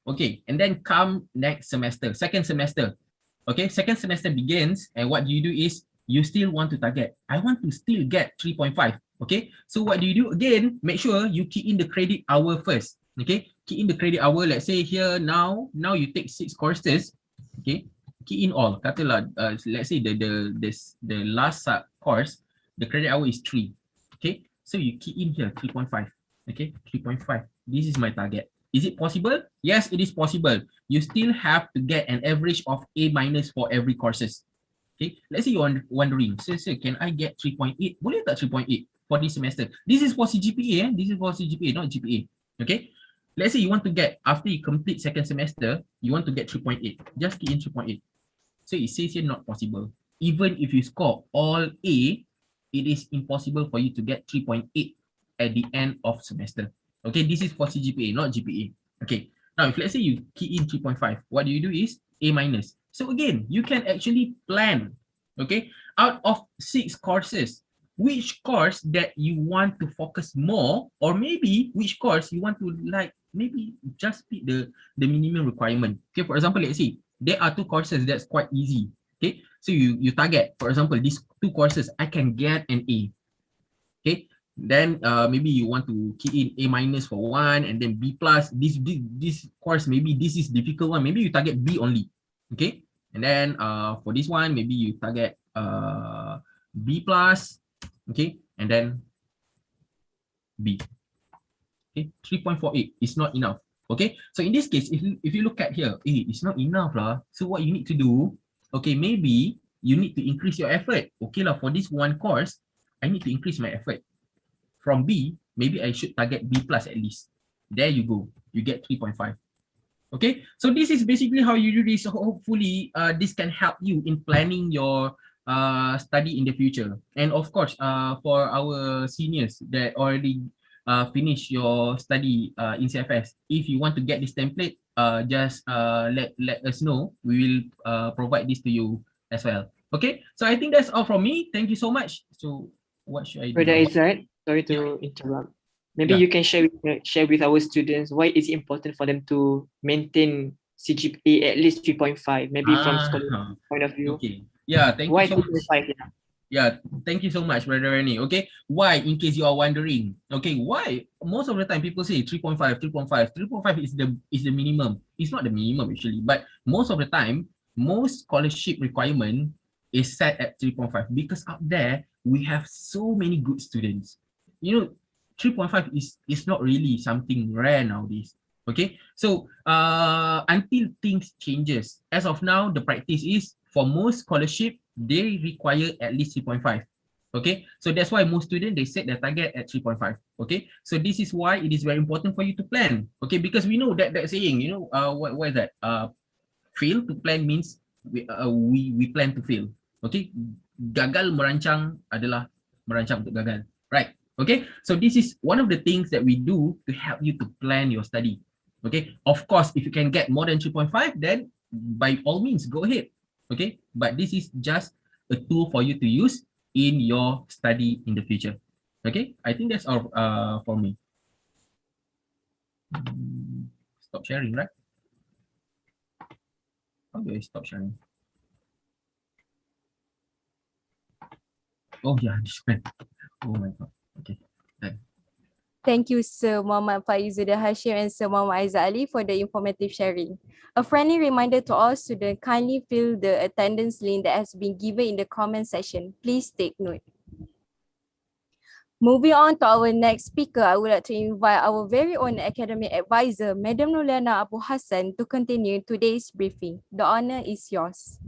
Okay, and then come next semester, second semester. Okay, second semester begins, and what you do is you still want to target. I want to still get 3.5. Okay, so what do you do? Again, make sure you key in the credit hour first. Okay, key in the credit hour. Let's say here now you take 6 courses. Okay, key in all. Katalah, let's say the last course, the credit hour is 3. Okay, so you key in here 3.5. Okay, 3.5. This is my target. Is it possible? Yes, it is possible. You still have to get an average of A minus for every courses. Okay, let's say you're wondering, so can I get 3.8? Boleh tak 3.8 for this semester? This is for CGPA, This is for CGPA, not GPA. Okay, let's say you want to get, after you complete second semester, you want to get 3.8. Just key in 3.8. So it says here not possible. Even if you score all A, it is impossible for you to get 3.8 at the end of semester. Okay, this is for CGPA, not GPA. Okay, now if let's say you key in 3.5, what do you do is A minus. So again, you can actually plan, okay, out of 6 courses, which course that you want to focus more, or maybe which course you want to like maybe just pick the minimum requirement. Okay, for example, let's say there are two courses that's quite easy. Okay, so you target, for example, these two courses I can get an A. Okay, then maybe you want to key in A minus for one and then B plus. This course, maybe this is difficult one, maybe you target B only. Okay, and then for this one maybe you target B plus. Okay, and then B. Okay, 3.48 is not enough. Okay, so in this case, if you look at here, it's not enough lah. So what you need to do, okay, maybe you need to increase your effort. Okay lah, for this one course, I need to increase my effort. From B, maybe I should target B plus at least. There you go, you get 3.5. Okay, so this is basically how you do this. Hopefully, this can help you in planning your study in the future. And of course, for our seniors that already finish your study in CFS, if you want to get this template, just let us know. We will provide this to you as well. Okay, so I think that's all from me. Thank you so much. So what should I do? Brother Izzat, sorry to interrupt. Maybe you can share with our students why is it important for them to maintain CGPA at least 3.5, maybe from school point of view. Okay. Yeah, thank Why you so much. 3.5? Yeah. Yeah, thank you so much, Brother Rene. Okay, why? In case you are wondering, okay, why? Most of the time people say 3.5, 3.5, 3.5 is the minimum. It's not the minimum actually, but most of the time, most scholarship requirement is set at 3.5 because out there we have so many good students. You know, 3.5 is not really something rare nowadays. Okay, so until things changes, as of now, the practice is for most scholarship they require at least 3.5. Okay, so that's why most students they set their target at 3.5. Okay, so this is why it is very important for you to plan. Okay, because we know that saying, you know, what is that? Fail to plan means we plan to fail. Okay, gagal merancang adalah merancang untuk gagal. Right. Okay, so this is one of the things that we do to help you to plan your study. Okay, of course, if you can get more than 3.5, then by all means go ahead. Okay, but this is just a tool for you to use in your study in the future. Okay, I think that's all for me. Stop sharing, right? How do I stop sharing? Oh yeah, this one. Oh my god. Okay, done. Thank you, Sir Muhammad Faizuddin Hashim and Sir Muhammad Aizat Ali for the informative sharing. A friendly reminder to all students, kindly fill the attendance link that has been given in the comment section. Please take note. Moving on to our next speaker, I would like to invite our very own academic advisor, Madam Nurliana Abu Hassan, to continue today's briefing. The honor is yours.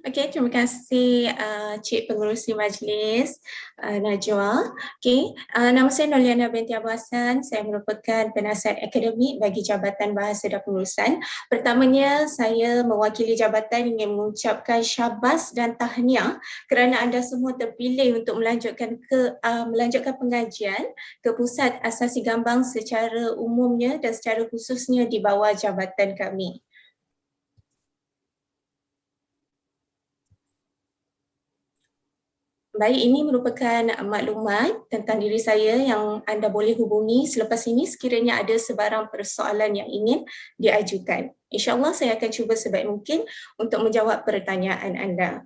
Okey, terima kasih Cik Pengerusi Majlis Najwa. Okey, nama saya Nurliana binti Abu Hassan. Saya merupakan penasihat akademik bagi Jabatan Bahasa dan Pengurusan. Pertamanya, saya mewakili jabatan ingin mengucapkan syabas dan tahniah kerana anda semua terpilih untuk melanjutkan pengajian ke Pusat Asasi Gambang secara umumnya dan secara khususnya di bawah jabatan kami. Baik, ini merupakan maklumat tentang diri saya yang anda boleh hubungi selepas ini sekiranya ada sebarang persoalan yang ingin diajukan. InsyaAllah saya akan cuba sebaik mungkin untuk menjawab pertanyaan anda.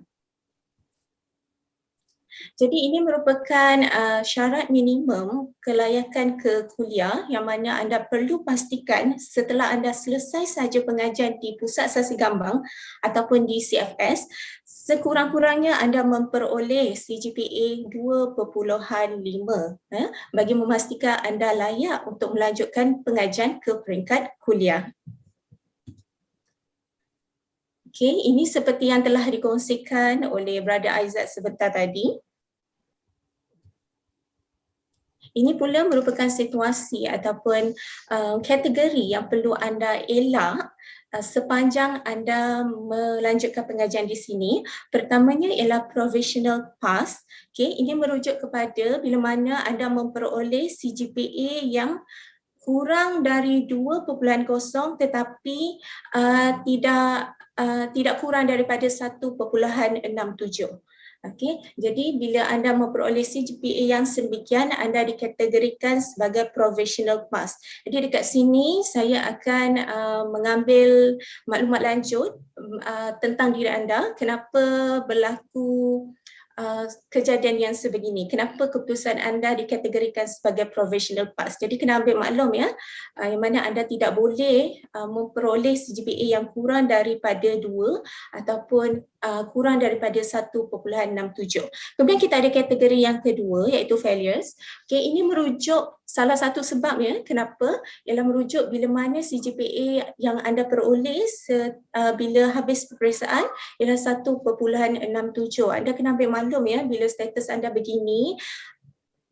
Jadi ini merupakan syarat minimum kelayakan ke kuliah yang mana anda perlu pastikan setelah anda selesai sahaja pengajian di Pusat Asasi Gambang ataupun di CFS, sekurang-kurangnya anda memperoleh CGPA 2.5 bagi memastikan anda layak untuk melanjutkan pengajian ke peringkat kuliah. Okey, ini seperti yang telah dikongsikan oleh Brother Aizat sebentar tadi. Ini pula merupakan situasi ataupun kategori yang perlu anda elak sepanjang anda melanjutkan pengajian di sini. Pertamanya ialah provisional pass. Okay, ini merujuk kepada bila mana anda memperoleh CGPA yang kurang dari 2.0 tetapi tidak tidak kurang daripada 1.67. Okey, jadi bila anda memperoleh CGPA yang sedemikian, anda dikategorikan sebagai provisional pass. Jadi dekat sini saya akan mengambil maklumat lanjut tentang diri anda, kenapa berlaku kejadian yang sebegini. Kenapa keputusan anda dikategorikan sebagai provisional pass. Jadi kena ambil maklum ya, yang mana anda tidak boleh memperoleh CGPA yang kurang daripada 2 ataupun kurang daripada 1.67. Kemudian kita ada kategori yang kedua iaitu failures. Okay, ini merujuk salah satu sebabnya kenapa ialah merujuk bila mana CGPA yang anda peroleh bila habis peperiksaan ialah 1.67. Anda kena ambil maklum ya, bila status anda begini,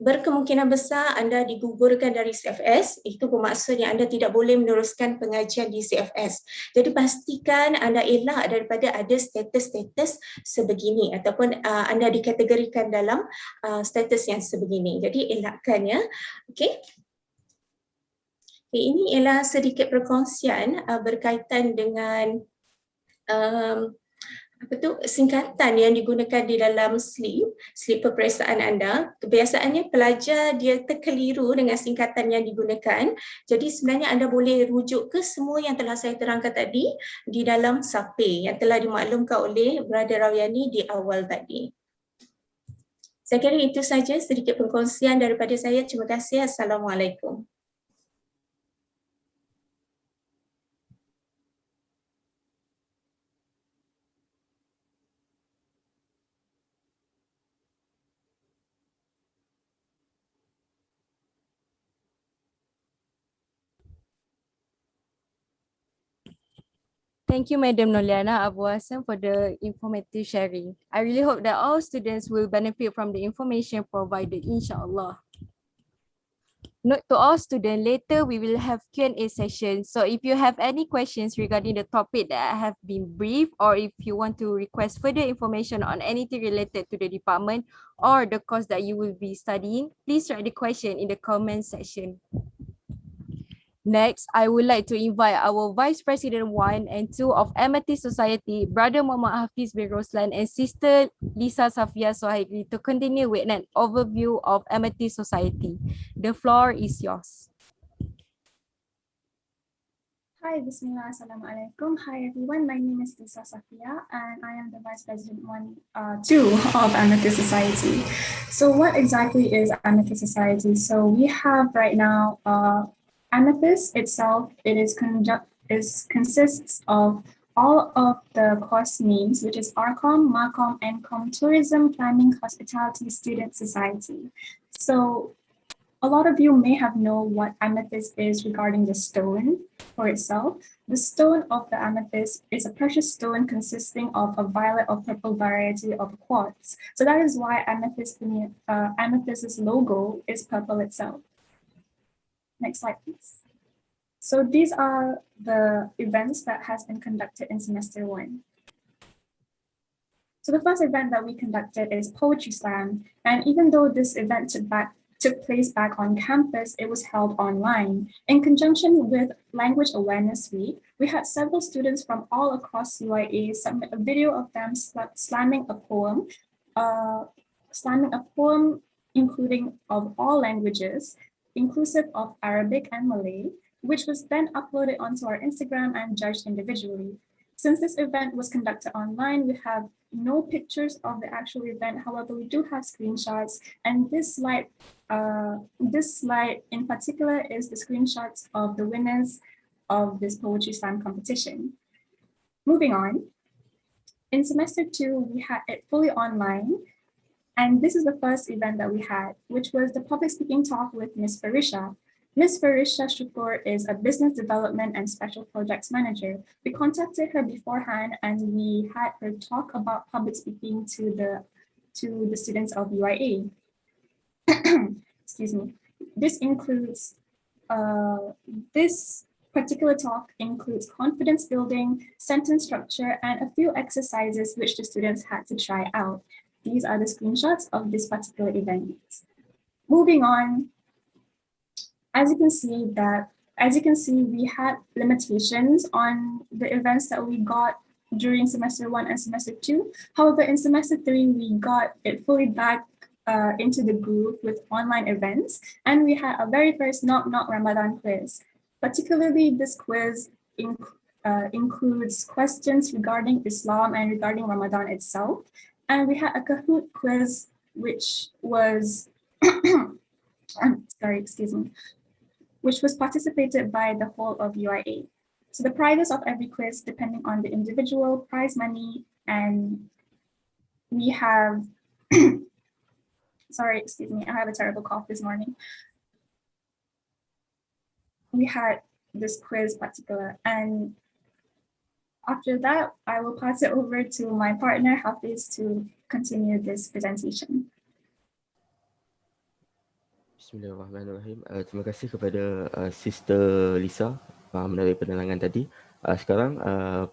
berkemungkinan besar anda digugurkan dari CFS. Itu bermaksud yang anda tidak boleh meneruskan pengajian di CFS. Jadi pastikan anda elak daripada ada status-status sebegini ataupun anda dikategorikan dalam status yang sebegini. Jadi elakkan ya. Okey. Ini ialah sedikit perkongsian berkaitan dengan singkatan yang digunakan di dalam slip peperiksaan anda. Kebiasaannya pelajar dia terkeliru dengan singkatan yang digunakan. Jadi sebenarnya anda boleh rujuk ke semua yang telah saya terangkan tadi di dalam SAPE yang telah dimaklumkan oleh Brother Rawyani di awal tadi. Saya kira itu saja sedikit perkongsian daripada saya. Terima kasih. Assalamualaikum. Thank you, Madam Noliana Abu Hassan, for the informative sharing. I really hope that all students will benefit from the information provided, inshallah. Note to all students, later we will have Q&A session. So if you have any questions regarding the topic that have been briefed, or if you want to request further information on anything related to the department or the course that you will be studying, please write the question in the comment section. Next, I would like to invite our Vice President 1 and 2 of Amethyst Society, Brother Muhammad Hafiz bin Roslan and Sister Lisa Safia Sohaili, to continue with an overview of Amethyst Society. The floor is yours. Hi, Bismillah, Assalamualaikum. Hi everyone, my name is Lisa Safia and I am the Vice President 2 of Amethyst Society. So what exactly is Amethyst Society? So we have right now Amethyst itself, consists of all of the course names, which is RCOM, MACOM, NCOM, Tourism, Planning, Hospitality, Student Society. So a lot of you may have known what amethyst is regarding the stone for itself. The stone of the amethyst is a precious stone consisting of a violet or purple variety of quartz. So that is why amethyst's logo is purple itself. Next slide, please. So these are the events that has been conducted in semester 1. So the first event that we conducted is Poetry Slam. And even though this event took place back on campus, it was held online. In conjunction with Language Awareness Week, we had several students from all across UIA submit a video of them slamming a poem including of all languages, inclusive of Arabic and Malay, which was then uploaded onto our Instagram and judged individually. Since this event was conducted online, we have no pictures of the actual event. However, we do have screenshots, and this slide in particular is the screenshots of the winners of this Poetry Slam competition. Moving on, in semester 2, we had it fully online. And this is the first event that we had, which was the public speaking talk with Ms. Farisha. Ms. Farisha Shukur is a business development and special projects manager. We contacted her beforehand and we had her talk about public speaking to the students of UIA. Excuse me. This particular talk includes confidence building, sentence structure, and a few exercises which the students had to try out. These are the screenshots of this particular event. Moving on, as you can see, we had limitations on the events that we got during semester 1 and semester 2. However, in semester 3, we got it fully back into the groove with online events, and we had our very first Knock Knock Ramadan quiz. Particularly, this quiz includes questions regarding Islam and regarding Ramadan itself. And we had a Kahoot quiz, which was, which was participated by the whole of UIA. So the prizes of every quiz, depending on the individual, prize money, and we have, sorry, excuse me, I have a terrible cough this morning. We had this quiz particular, and after that, I will pass it over to my partner, Hafiz, to continue this presentation. Bismillahirrahmanirrahim. Terima kasih kepada Sister Lisa melalui penerangan tadi. Sekarang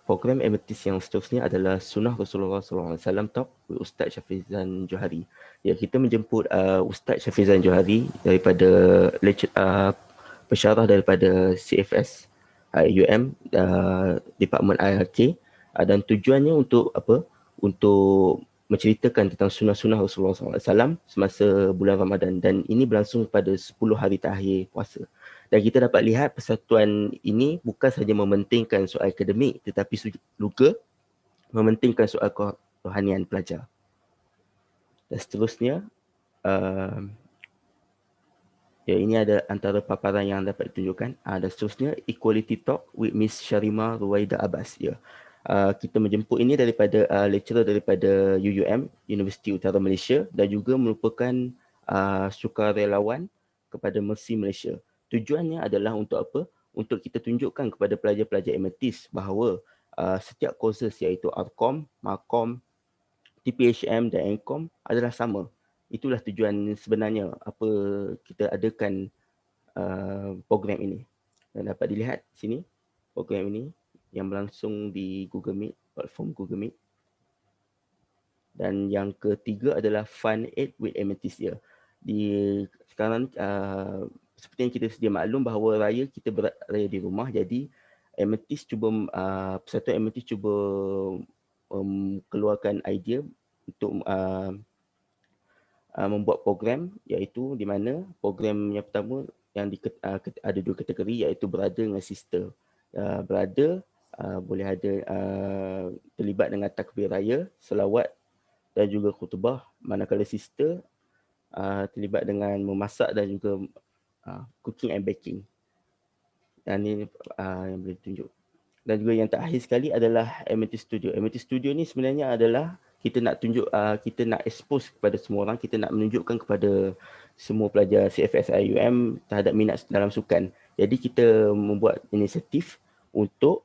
program amethyst yang seterusnya adalah Sunnah Rasulullah SAW Talk with Ustaz Syafizan Johari. Ya, kita menjemput Ustaz Syafizan Johari daripada pensyarah daripada CFS UM Department IRK, dan tujuannya untuk apa? Untuk menceritakan tentang sunnah-sunnah Rasulullah SAW semasa bulan Ramadan, dan ini berlangsung pada 10 hari terakhir puasa. Dan kita dapat lihat persatuan ini bukan sahaja mementingkan soal akademik tetapi juga mementingkan soal kerohanian pelajar. Dan seterusnya, ya, ini ada antara paparan yang dapat ditunjukkan. Dan seterusnya, Equality Talk with Miss Sharima Ruwaida Abbas. Ya. Kita menjemput ini daripada lecturer daripada UUM, Universiti Utara Malaysia, dan juga merupakan sukarelawan kepada Mercy Malaysia. Tujuannya adalah untuk apa? Untuk kita tunjukkan kepada pelajar-pelajar amethyst bahawa setiap kursus iaitu ARCOM, MARCOM, TPHM dan NCOM adalah sama. Itulah tujuan sebenarnya apa kita adakan program ini. Dan dapat dilihat sini program ini yang berlangsung di Google Meet, platform Google Meet. Dan yang ketiga adalah Fun 8 with Amethyst ya. Sekarang seperti yang kita sedia maklum bahawa kita berada di rumah, jadi Amethyst cuba Persatuan Amethyst cuba keluarkan idea untuk membuat program, iaitu di mana program yang pertama yang ada dua kategori, iaitu brother dengan sister. Brother boleh ada terlibat dengan takbir raya, selawat dan juga khutbah, manakala sister terlibat dengan memasak dan juga cooking and baking. Dan ini yang boleh ditunjuk. Dan juga yang terakhir sekali adalah Amethyst Studio. Amethyst Studio ni sebenarnya adalah kita nak tunjuk, kita nak expose kepada semua orang, kita nak menunjukkan kepada semua pelajar CFS IUM terhadap minat dalam sukan. Jadi kita membuat inisiatif untuk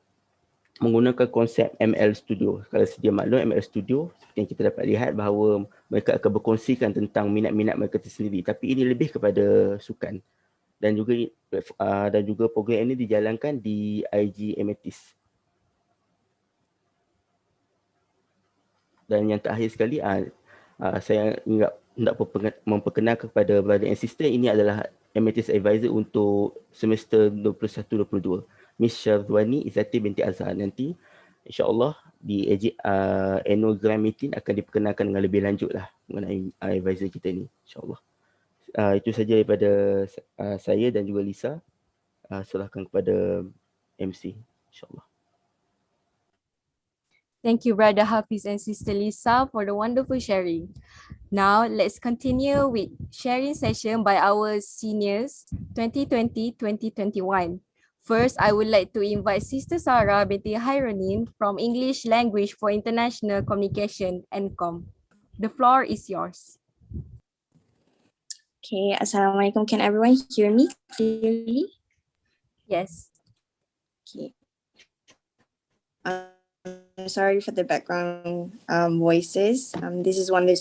menggunakan konsep ML Studio. Kalau sedia maklum, ML Studio seperti yang kita dapat lihat bahawa mereka akan berkongsikan tentang minat-minat mereka tersendiri, tapi ini lebih kepada sukan. Dan juga program ini dijalankan di IG Amethyst. Dan yang terakhir sekali, saya hendak memperkenalkan kepada brother and sister, ini adalah Amethyst Advisor untuk semester 21-22. Miss Syarwani Izzati binti Azhar. Nanti insyaAllah di annual grand meeting akan diperkenalkan dengan lebih lanjut lah mengenai advisor kita ni, insyaAllah. Itu saja daripada saya dan juga Lisa. Serahkan kepada MC, insyaAllah. Thank you, Brother Hafiz and Sister Lisa, for the wonderful sharing. Now, let's continue with sharing session by our seniors 2020-2021. First, I would like to invite Sister Sarah binti Haironin from English Language for International Communication, NCOM. The floor is yours. Okay, Assalamualaikum. Can everyone hear me clearly? Yes. Okay. Sorry for the background voices. This is one of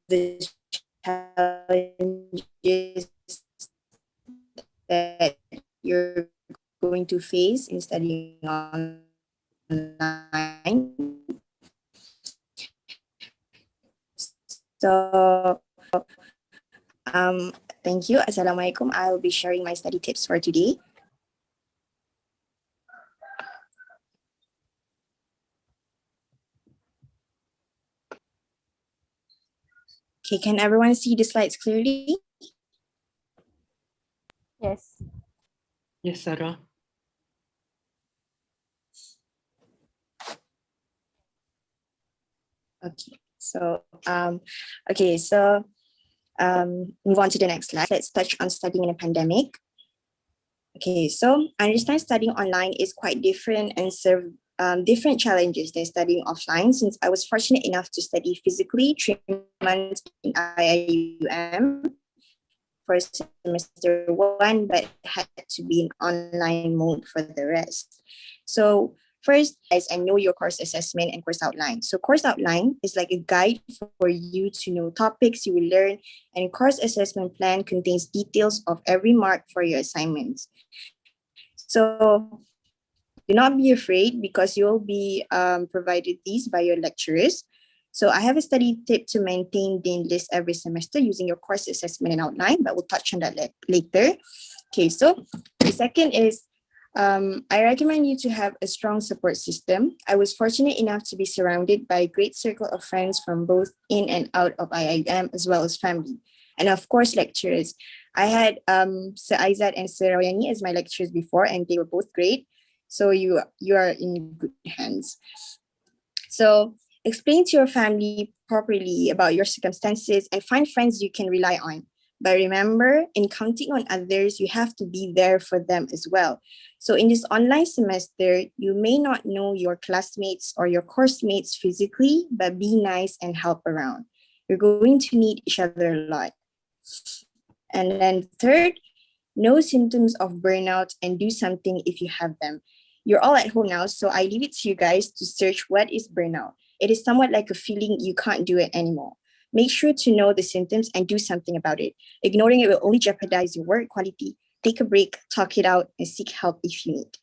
the challenges that you're going to face in studying online. So, thank you. Assalamualaikum. I'll be sharing my study tips for today. Okay, can everyone see the slides clearly? Yes. Yes, Sarah. Okay, so move on to the next slide. Let's touch on studying in a pandemic. Okay, so I understand studying online is quite different and serve different challenges than studying offline, since I was fortunate enough to study physically 3 months in IIUM for semester 1, but had to be in online mode for the rest. So first, guys, I know your course assessment and course outline. So course outline is like a guide for you to know topics you will learn, and course assessment plan contains details of every mark for your assignments. So do not be afraid, because you'll be provided these by your lecturers. So I have a study tip to maintain dean list every semester using your course assessment and outline, but we'll touch on that later. Okay, so the second is I recommend you to have a strong support system. I was fortunate enough to be surrounded by a great circle of friends from both in and out of IIM, as well as family. And of course, lecturers. I had Sir Aizat and Sir Royani as my lecturers before, and they were both great. So you are in good hands. So explain to your family properly about your circumstances and find friends you can rely on. But remember, in counting on others, you have to be there for them as well. So in this online semester, you may not know your classmates or your course mates physically, but be nice and help around. You're going to need each other a lot. And then third, know symptoms of burnout and do something if you have them. You're all at home now, so I leave it to you guys to search what is burnout. It is somewhat like a feeling you can't do it anymore. Make sure to know the symptoms and do something about it. Ignoring it will only jeopardize your work quality. Take a break, talk it out, and seek help if you need.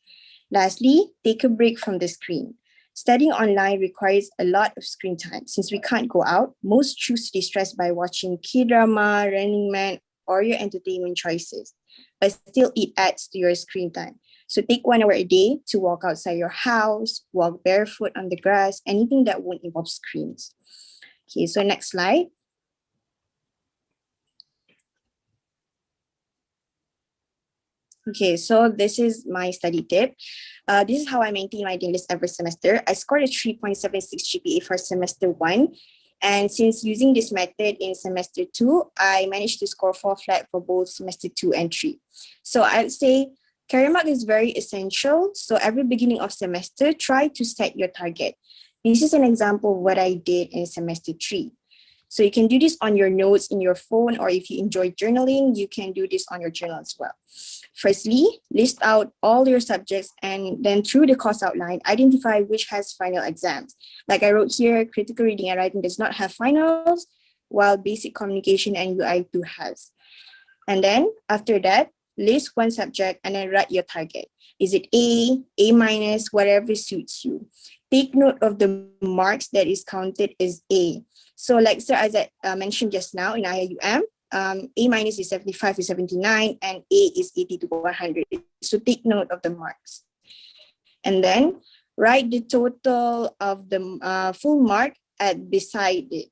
Lastly, take a break from the screen. Studying online requires a lot of screen time. Since we can't go out, most choose to distress by watching K-drama, Running Man, or your entertainment choices, but still it adds to your screen time. So take 1 hour a day to walk outside your house, walk barefoot on the grass, anything that won't involve screens. Okay, so next slide. Okay, so this is my study tip. This is how I maintain my dean list every semester. I scored a 3.76 GPA for semester 1. And since using this method in semester 2, I managed to score 4 flat for both semester 2 and 3. So I'd say career mark is very essential. So every beginning of semester, try to set your target. This is an example of what I did in semester 3. So you can do this on your notes in your phone, or if you enjoy journaling, you can do this on your journal as well. Firstly, list out all your subjects, and then through the course outline, identify which has final exams. Like I wrote here, critical reading and writing does not have finals, while basic communication and UI2 has. And then after that, list one subject and then write your target. Is it A minus, whatever suits you. Take note of the marks that is counted as A. So like Sir Azad mentioned just now in IIUM, A minus is 75 to 79 and A is 80 to 100. So take note of the marks. And then write the total of the full mark at beside it.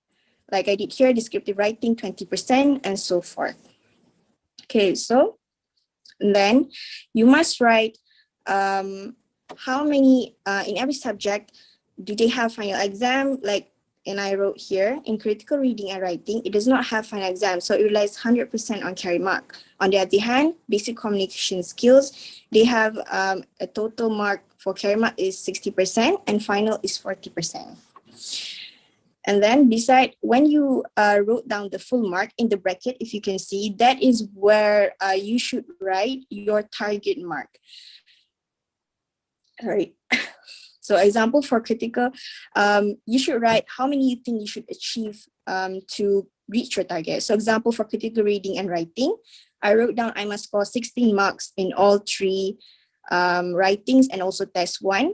Like I did here, descriptive writing 20% and so forth. Okay, so then you must write how many, in every subject, do they have final exam? Like, and I wrote here, in critical reading and writing, it does not have final exam, so it relies 100% on carry mark. On the other hand, basic communication skills, they have a total mark for carry mark is 60% and final is 40%. And then beside, when you wrote down the full mark in the bracket, if you can see, that is where you should write your target mark. All right. So example for critical, you should write how many you think you should achieve to reach your target. So example for critical reading and writing, I wrote down I must score 16 marks in all 3 writings and also test 1.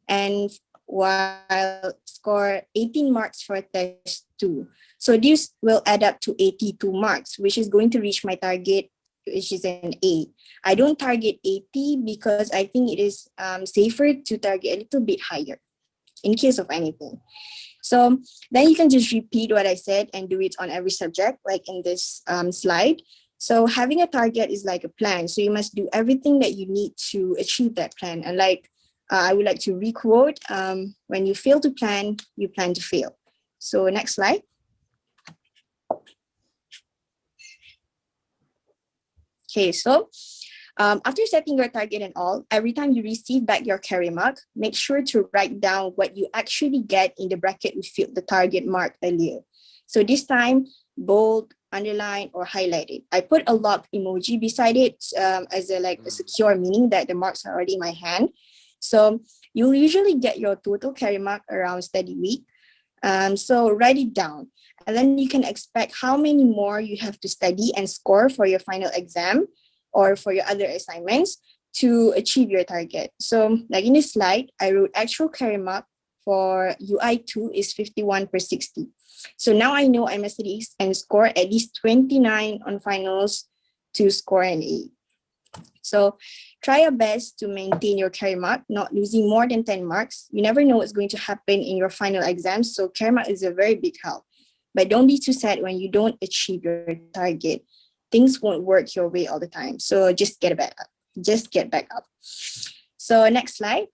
And while score 18 marks for test 2. So this will add up to 82 marks, which is going to reach my target, which is an A. I don't target 80 because I think it is safer to target a little bit higher in case of anything. So then you can just repeat what I said and do it on every subject, like in this slide. So having a target is like a plan. So you must do everything that you need to achieve that plan. And like I would like to requote, when you fail to plan, you plan to fail. So next slide. Okay, so after setting your target and all, every time you receive back your carry mark, make sure to write down what you actually get in the bracket we filled the target mark earlier. So this time, bold, underline, or highlighted. I put a lock emoji beside it as a secure, meaning that the marks are already in my hand. So you'll usually get your total carry mark around study week. So write it down. And then you can expect how many more you have to study and score for your final exam or for your other assignments to achieve your target. So like in this slide, I wrote actual carry mark for UI2 is 51 per 60. So now I know I must study and score at least 29 on finals to score an A. So try your best to maintain your carry mark, not losing more than 10 marks. You never know what's going to happen in your final exams. So carry mark is a very big help. But don't be too sad when you don't achieve your target. Things won't work your way all the time. So just get back up. Just get back up. So next slide.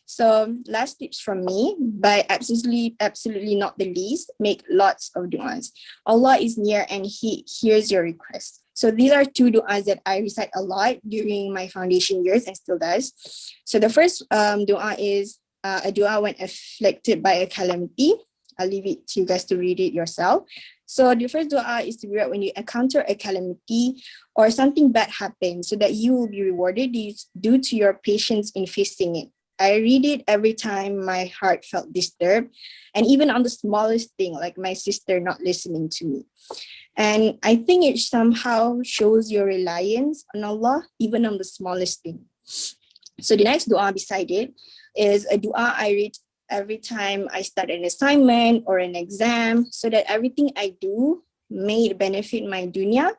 So last tips from me, but absolutely not the least, make lots of du'as. Allah is near and He hears your requests. So these are two du'as that I recite a lot during my foundation years and still does. So the first du'a is a du'a when afflicted by a calamity. I'll leave it to you guys to read it yourself. So the first du'a is to be read when you encounter a calamity or something bad happens, so that you will be rewarded due to your patience in facing it. I read it every time my heart felt disturbed, and even on the smallest thing, like my sister not listening to me. And I think it somehow shows your reliance on Allah, even on the smallest thing. So the next dua beside it is a dua I read every time I start an assignment or an exam, so that everything I do may benefit my dunya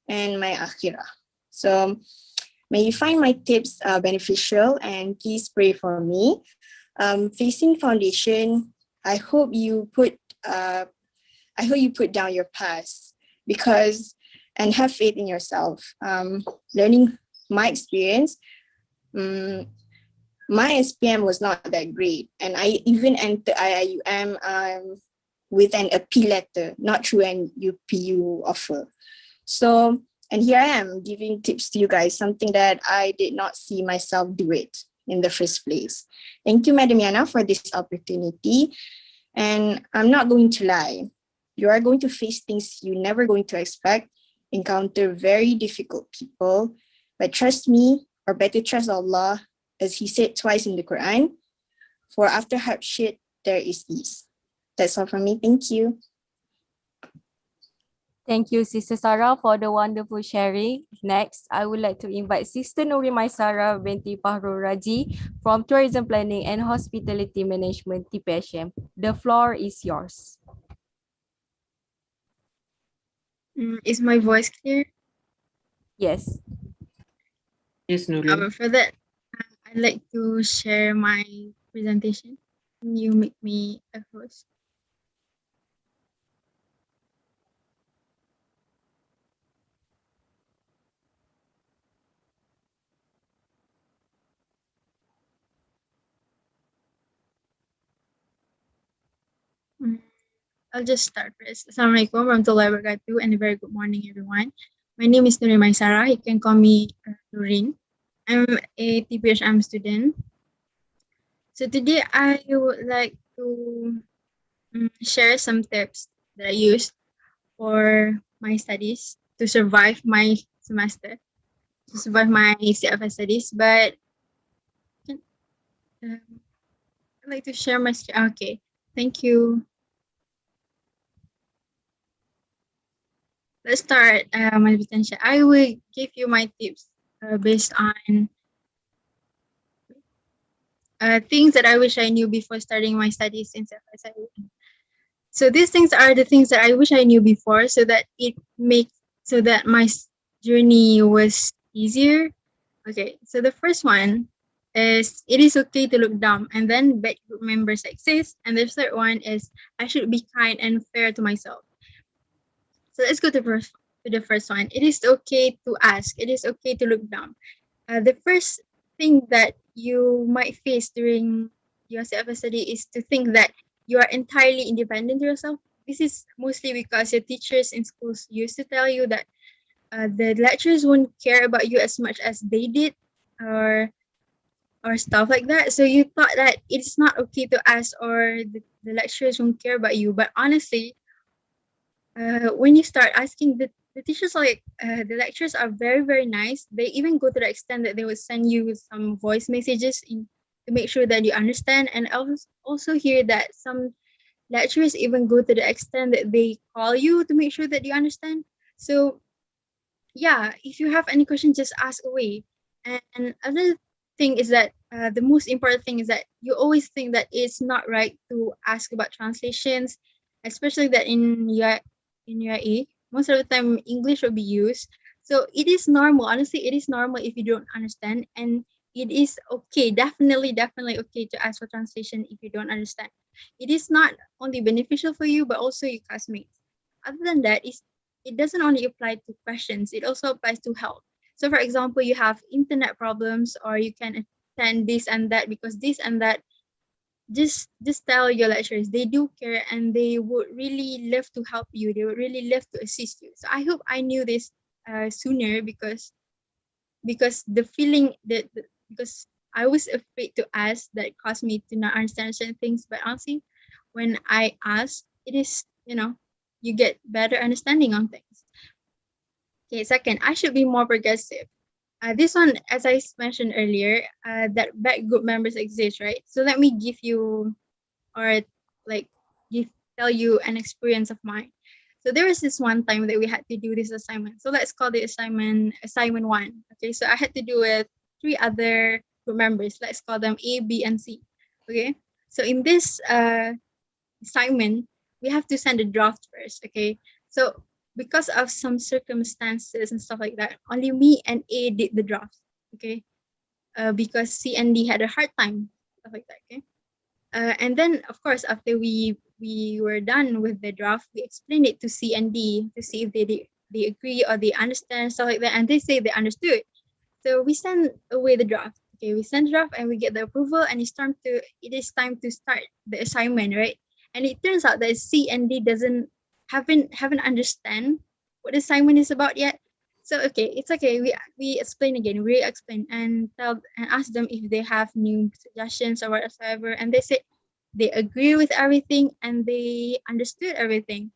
and my akhirah. So may you find my tips beneficial, and please pray for me. Facing foundation, I hope you put down your past and have faith in yourself. Learning my experience, my SPM was not that great, and I even entered IIUM with an appeal letter, not through an UPU offer. So, and here I am giving tips to you guys, something that I did not see myself do it in the first place. Thank you, Madam Yana, for this opportunity. And I'm not going to lie. You are going to face things you're never going to expect, encounter very difficult people, but trust me, or better trust Allah, as He said twice in the Quran, for after hardship, there is ease. That's all from me. Thank you. Thank you, Sister Sarah, for the wonderful sharing. Next, I would like to invite Sister Nuri Maisara binti Pahrul Raji from Tourism Planning and Hospitality Management, TPSM. The floor is yours. Is my voice clear? Yes. Yes, Nuri. For that, I'd like to share my presentation. Can you make me a host? I'll just start first. Assalamualaikum warahmatullahi wabarakatuh, and a very good morning, everyone. My name is Nuri Maisara. You can call me Nurin. I'm a TPHM student. So today I would like to share some tips that I used for my studies to survive my semester, to survive my CFS studies. But I'd like to share my screen. Okay, thank you. Let's start my presentation. I will give you my tips based on things that I wish I knew before starting my studies in CFS. So these things are the things that I wish I knew before, so that my journey was easier. Okay, so the first one is it is okay to look dumb, and then bad group members exist. And the third one is I should be kind and fair to myself. So let's go to the first one. It is okay to ask. It is okay to look dumb. The first thing that you might face during your self-study is to think that you are entirely independent to yourself. This is mostly because your teachers in schools used to tell you that the lecturers won't care about you as much as they did, or stuff like that. So you thought that it's not okay to ask, or the lecturers won't care about you. But honestly, when you start asking, the teachers are like, the lecturers are very, very nice. They even go to the extent that they will send you some voice messages to make sure that you understand. And I also hear that some lecturers even go to the extent that they call you to make sure that you understand. So yeah, if you have any question, just ask away. And other thing is that the most important thing is that you always think that it's not right to ask about translations, especially that in UAE, most of the time English will be used. So it is normal. Honestly, it is normal if you don't understand, and it is okay, definitely okay to ask for translation if you don't understand. It is not only beneficial for you, but also your classmates. Other than that, it doesn't only apply to questions, it also applies to help. So for example, you have internet problems, or you can attend this and that because this and that. Just tell your lecturers, they do care and they would really love to help you, they would really love to assist you. So I hope I knew this sooner, because the feeling because I was afraid to ask, that caused me to not understand certain things. But honestly, when I ask, it is, you get better understanding on things. Okay, second, I should be more progressive. This one, as I mentioned earlier, that bad group members exist, right? So let me give you, or like tell you an experience of mine. So there was this one time that we had to do this assignment. So let's call the assignment one. Okay, so I had to do with three other group members. Let's call them A, B, and C. Okay, so in this assignment, we have to send a draft first. Okay, so because of some circumstances and stuff like that, only me and A did the draft. Okay, because C and D had a hard time, stuff like that. Okay. And then, of course, after we were done with the draft, we explained it to C and D to see if they agree or they understand, stuff like that. And they say they understood. So we send away the draft. Okay, we send the draft and we get the approval, and it is time to start the assignment, right? And it turns out that C and D haven't understand what the assignment is about yet. So okay, it's okay. We explain again, re-explain and ask them if they have new suggestions or whatsoever. And they said they agree with everything and they understood everything.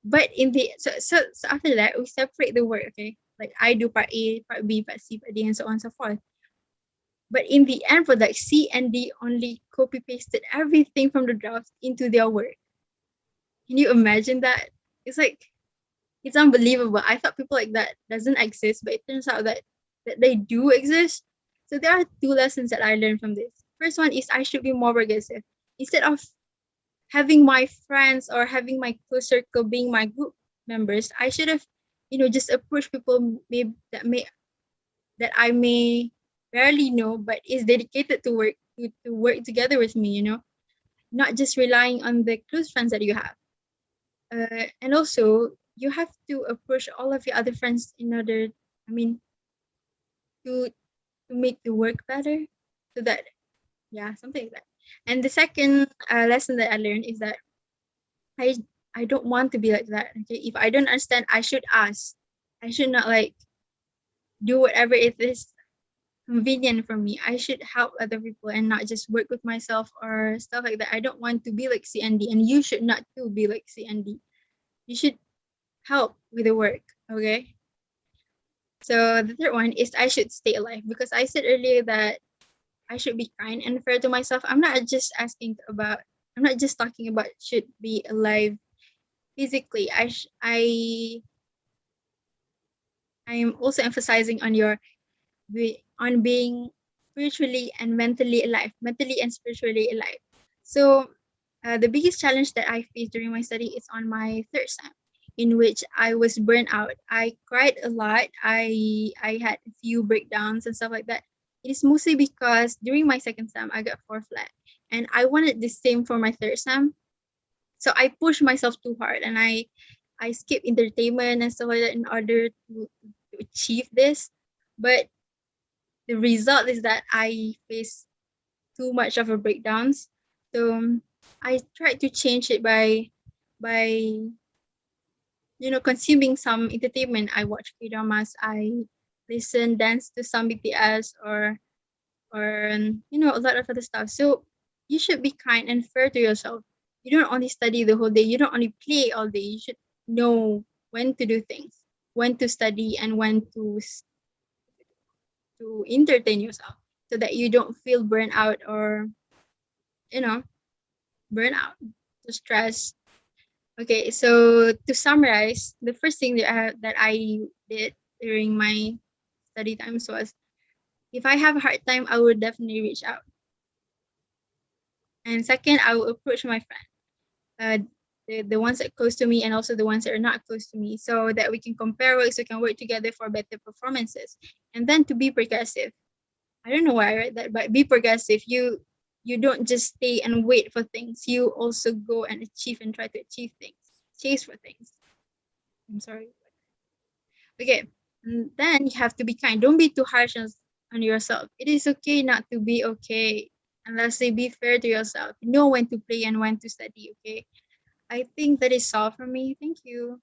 But in the so after that, we separate the work, okay? Like I do part A, part B, part C, part D, and so on and so forth. But in the end, for like C and D only copy pasted everything from the draft into their work. Can you imagine that? It's like, it's unbelievable. I thought people like that doesn't exist, but it turns out that they do exist. So there are two lessons that I learned from this. First one is I should be more progressive. Instead of having my friends or having my close circle being my group members, I should have, just approach people that I may barely know, but is dedicated to work together with me. Not just relying on the close friends that you have. And also, you have to approach all of your other friends in order, to make the work better, so that, yeah, something like that. And the second lesson that I learned is that I don't want to be like that. Okay, if I don't understand, I should ask. I should not like do whatever it is convenient for me. I should help other people and not just work with myself or stuff like that. I don't want to be like CND, and you should not too be like CND. You should help with the work. Okay. So the third one is I should stay alive, because I said earlier that I should be kind and fair to myself. I'm not just talking about should be alive physically. I am also emphasizing on being spiritually and mentally alive, mentally and spiritually alive. So the biggest challenge that I faced during my study is on my third sem, in which I was burnt out. I cried a lot. I had a few breakdowns and stuff like that. It is mostly because during my second SEM, I got 4 flat, and I wanted the same for my third SEM. So I pushed myself too hard, and I skipped entertainment and stuff like that in order to achieve this. But the result is that I faced too much of a breakdowns. So I tried to change it by consuming some entertainment. I watch K-dramas, I listen, dance to some BTS or a lot of other stuff. So you should be kind and fair to yourself. You don't only study the whole day, you don't only play all day. You should know when to do things, when to study, and when to entertain yourself, so that you don't feel burnt out or burnout, to stress. Okay, so to summarize, the first thing that I did during my study times was, if I have a hard time, I would definitely reach out. And second, I will approach my friend, the ones that are close to me and also the ones that are not close to me, so that we can compare work, so we can work together for better performances. And then to be progressive. I don't know why I read that, but be progressive. You don't just stay and wait for things. You also go and achieve and try to achieve things. Chase for things. I'm sorry. Okay. And then you have to be kind. Don't be too harsh on yourself. It is okay not to be okay. And lastly, be fair to yourself. Know when to play and when to study, okay? I think that is all for me. Thank you.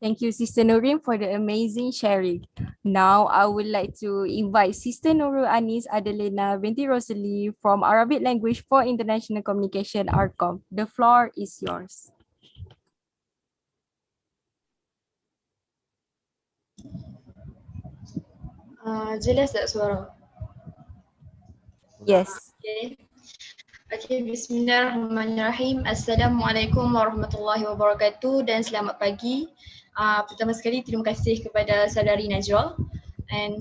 Thank you, Sister Nurin, for the amazing sharing. Now, I would like to invite Sister Nurul Anis Adelina binti Rosalie from Arabic Language for International Communication, ARCOM. The floor is yours. Jelas tak suara? Yes. Okay. Okay, bismillahirrahmanirrahim. Assalamualaikum warahmatullahi wabarakatuh dan selamat pagi. Pertama sekali terima kasih kepada saudari Najwa and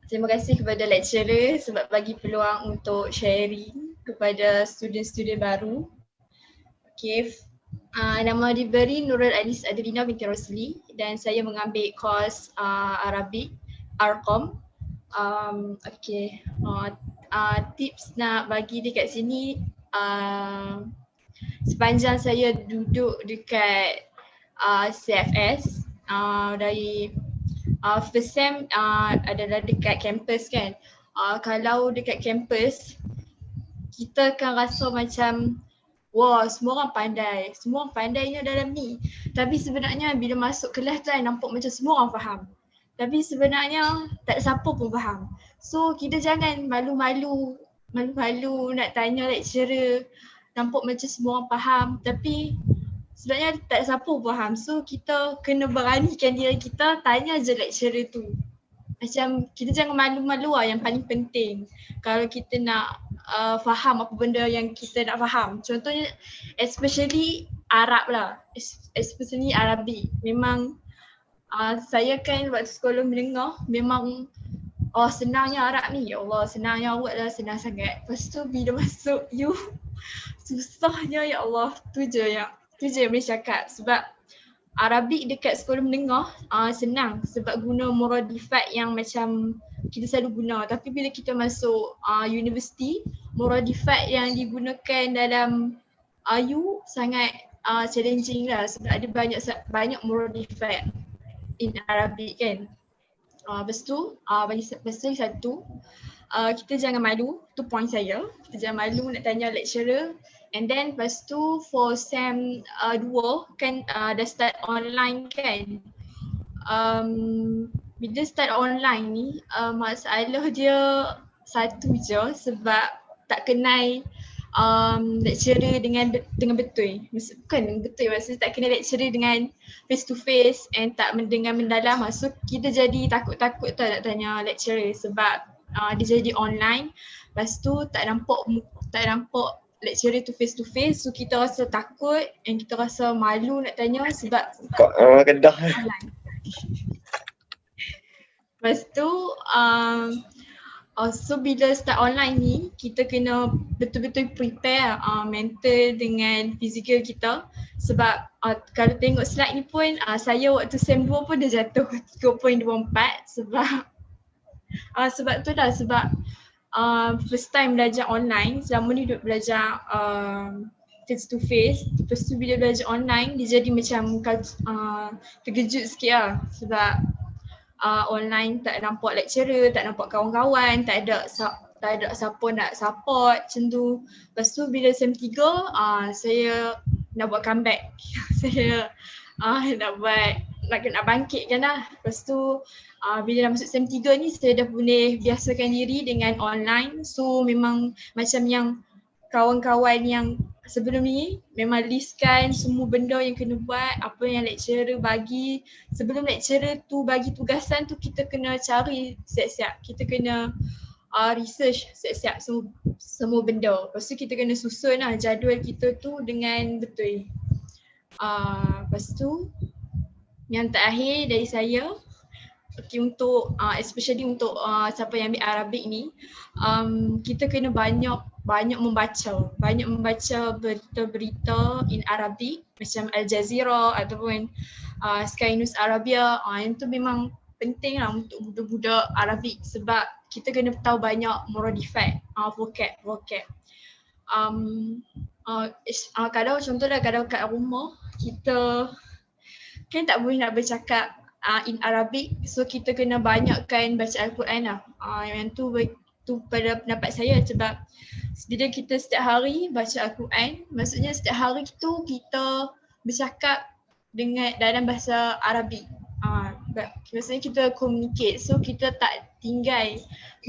terima kasih kepada lecturer sebab bagi peluang untuk sharing kepada student-student baru. Okay, nama diberi Nurul Anis Adelina binti Rosli dan saya mengambil kos Arabic ARCOM. Okay, tips nak bagi dekat sini, sepanjang saya duduk dekat CFS dari first sem adalah dekat campus kan. Kalau dekat campus kita akan rasa macam wah, semua orang pandai. Semua orang pandainya dalam ni. Tapi sebenarnya bila masuk kelas tu nampak macam semua orang faham. Tapi sebenarnya tak siapa pun faham. So kita jangan malu-malu nak tanya lecturer. Nampak macam semua orang faham. Tapi sebenarnya tak siapa pun faham. So kita kena beranikan diri kita, tanya je lecturer tu. Macam kita jangan malu-malu lah, yang paling penting. Kalau kita nak faham apa benda yang kita nak faham. Contohnya especially Arab lah, especially Arabic. Memang saya kan waktu sekolah menengah memang senangnya Arab ni. Ya Allah, senangnya awak lah, senang sangat. Lepas tu bila masuk you susahnya, ya Allah. Tu je yang boleh cakap. Sebab Arabic dekat sekolah menengah senang sebab guna muradifat yang macam kita selalu guna. Tapi bila kita masuk universiti, muradifat yang digunakan dalam IU sangat challenging lah sebab ada banyak muradifat in Arabic kan. Lepas tu satu, kita jangan malu, tu point saya. Kita jangan malu nak tanya lecturer. And then lepas tu for SEM 2 kan dah start online kan. Bila start online ni masalah dia satu je sebab tak kenal lecturer dengan betul. Bukan betul, maksudnya tak kenal lecturer dengan face to face and tak dengan mendalam. So kita jadi takut-takut tak nak tanya lecturer sebab dia jadi online. Lepas tu tak nampak lecturer tu face to face, so kita rasa takut and kita rasa malu nak tanya sebab Kedah. online. Lepas tu So bila start online ni, kita kena betul-betul prepare mental dengan fizikal kita. Sebab kalau tengok slide ni pun saya waktu SEM 2 pun dah jatuh 3.24 sebab tu dah, sebab first time belajar online, selama ni duduk belajar face to face. Lepas tu bila belajar online, dia jadi macam terkejut sikit lah. Sebab online tak nampak lecturer, tak nampak kawan-kawan, tak ada siapa nak support macam tu. Lepas tu bila SEM 3, saya nak buat comeback. Saya nak bangkitkan lah. Lepas tu bila dah masuk SEM 3 ni, saya dah boleh biasakan diri dengan online. So memang macam yang kawan-kawan yang sebelum ni memang listkan semua benda yang kena buat, apa yang lecturer bagi. Sebelum lecturer tu bagi tugasan tu, kita kena cari siap-siap, kita kena research siap-siap semua benda. Lepas tu kita kena susun lah jadual kita tu dengan betul. Lepas tu yang terakhir dari saya, untuk especially untuk siapa yang ambil Arabic ni, kita kena banyak membaca berita-berita in Arabic macam Al Jazeera ataupun Sky News Arabia. Yang tu memang penting lah untuk budak-budak Arabic, sebab kita kena tahu banyak muradifat, vocab. Kadang contohlah, kadang kat rumah kita kan tak boleh nak bercakap in Arabic, so kita kena banyakkan baca Al-Quran lah. Yang tu pada pendapat saya, sebab bila kita setiap hari baca Al-Quran, maksudnya setiap hari tu kita bercakap dengan dalam bahasa Arabic. Maksudnya kita communicate, so kita tak tinggal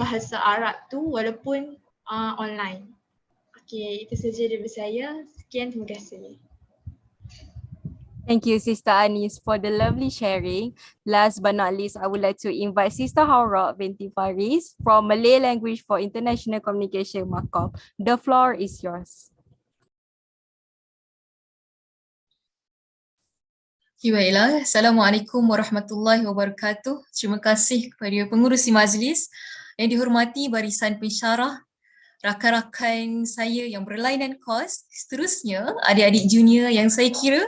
bahasa Arab tu walaupun online. Okay, itu saja dari saya. Sekian, terima kasih. Thank you, Sister Anis, for the lovely sharing. Last but not least, I would like to invite Sister Haura binti Faris from Malay Language for International Communication, Makam. The floor is yours. Baiklah, Assalamualaikum warahmatullahi wabarakatuh. Terima kasih kepada pengurusi majlis, yang dihormati barisan pensyarah, rakan-rakan saya yang berlainan kos, seterusnya adik-adik junior yang saya kira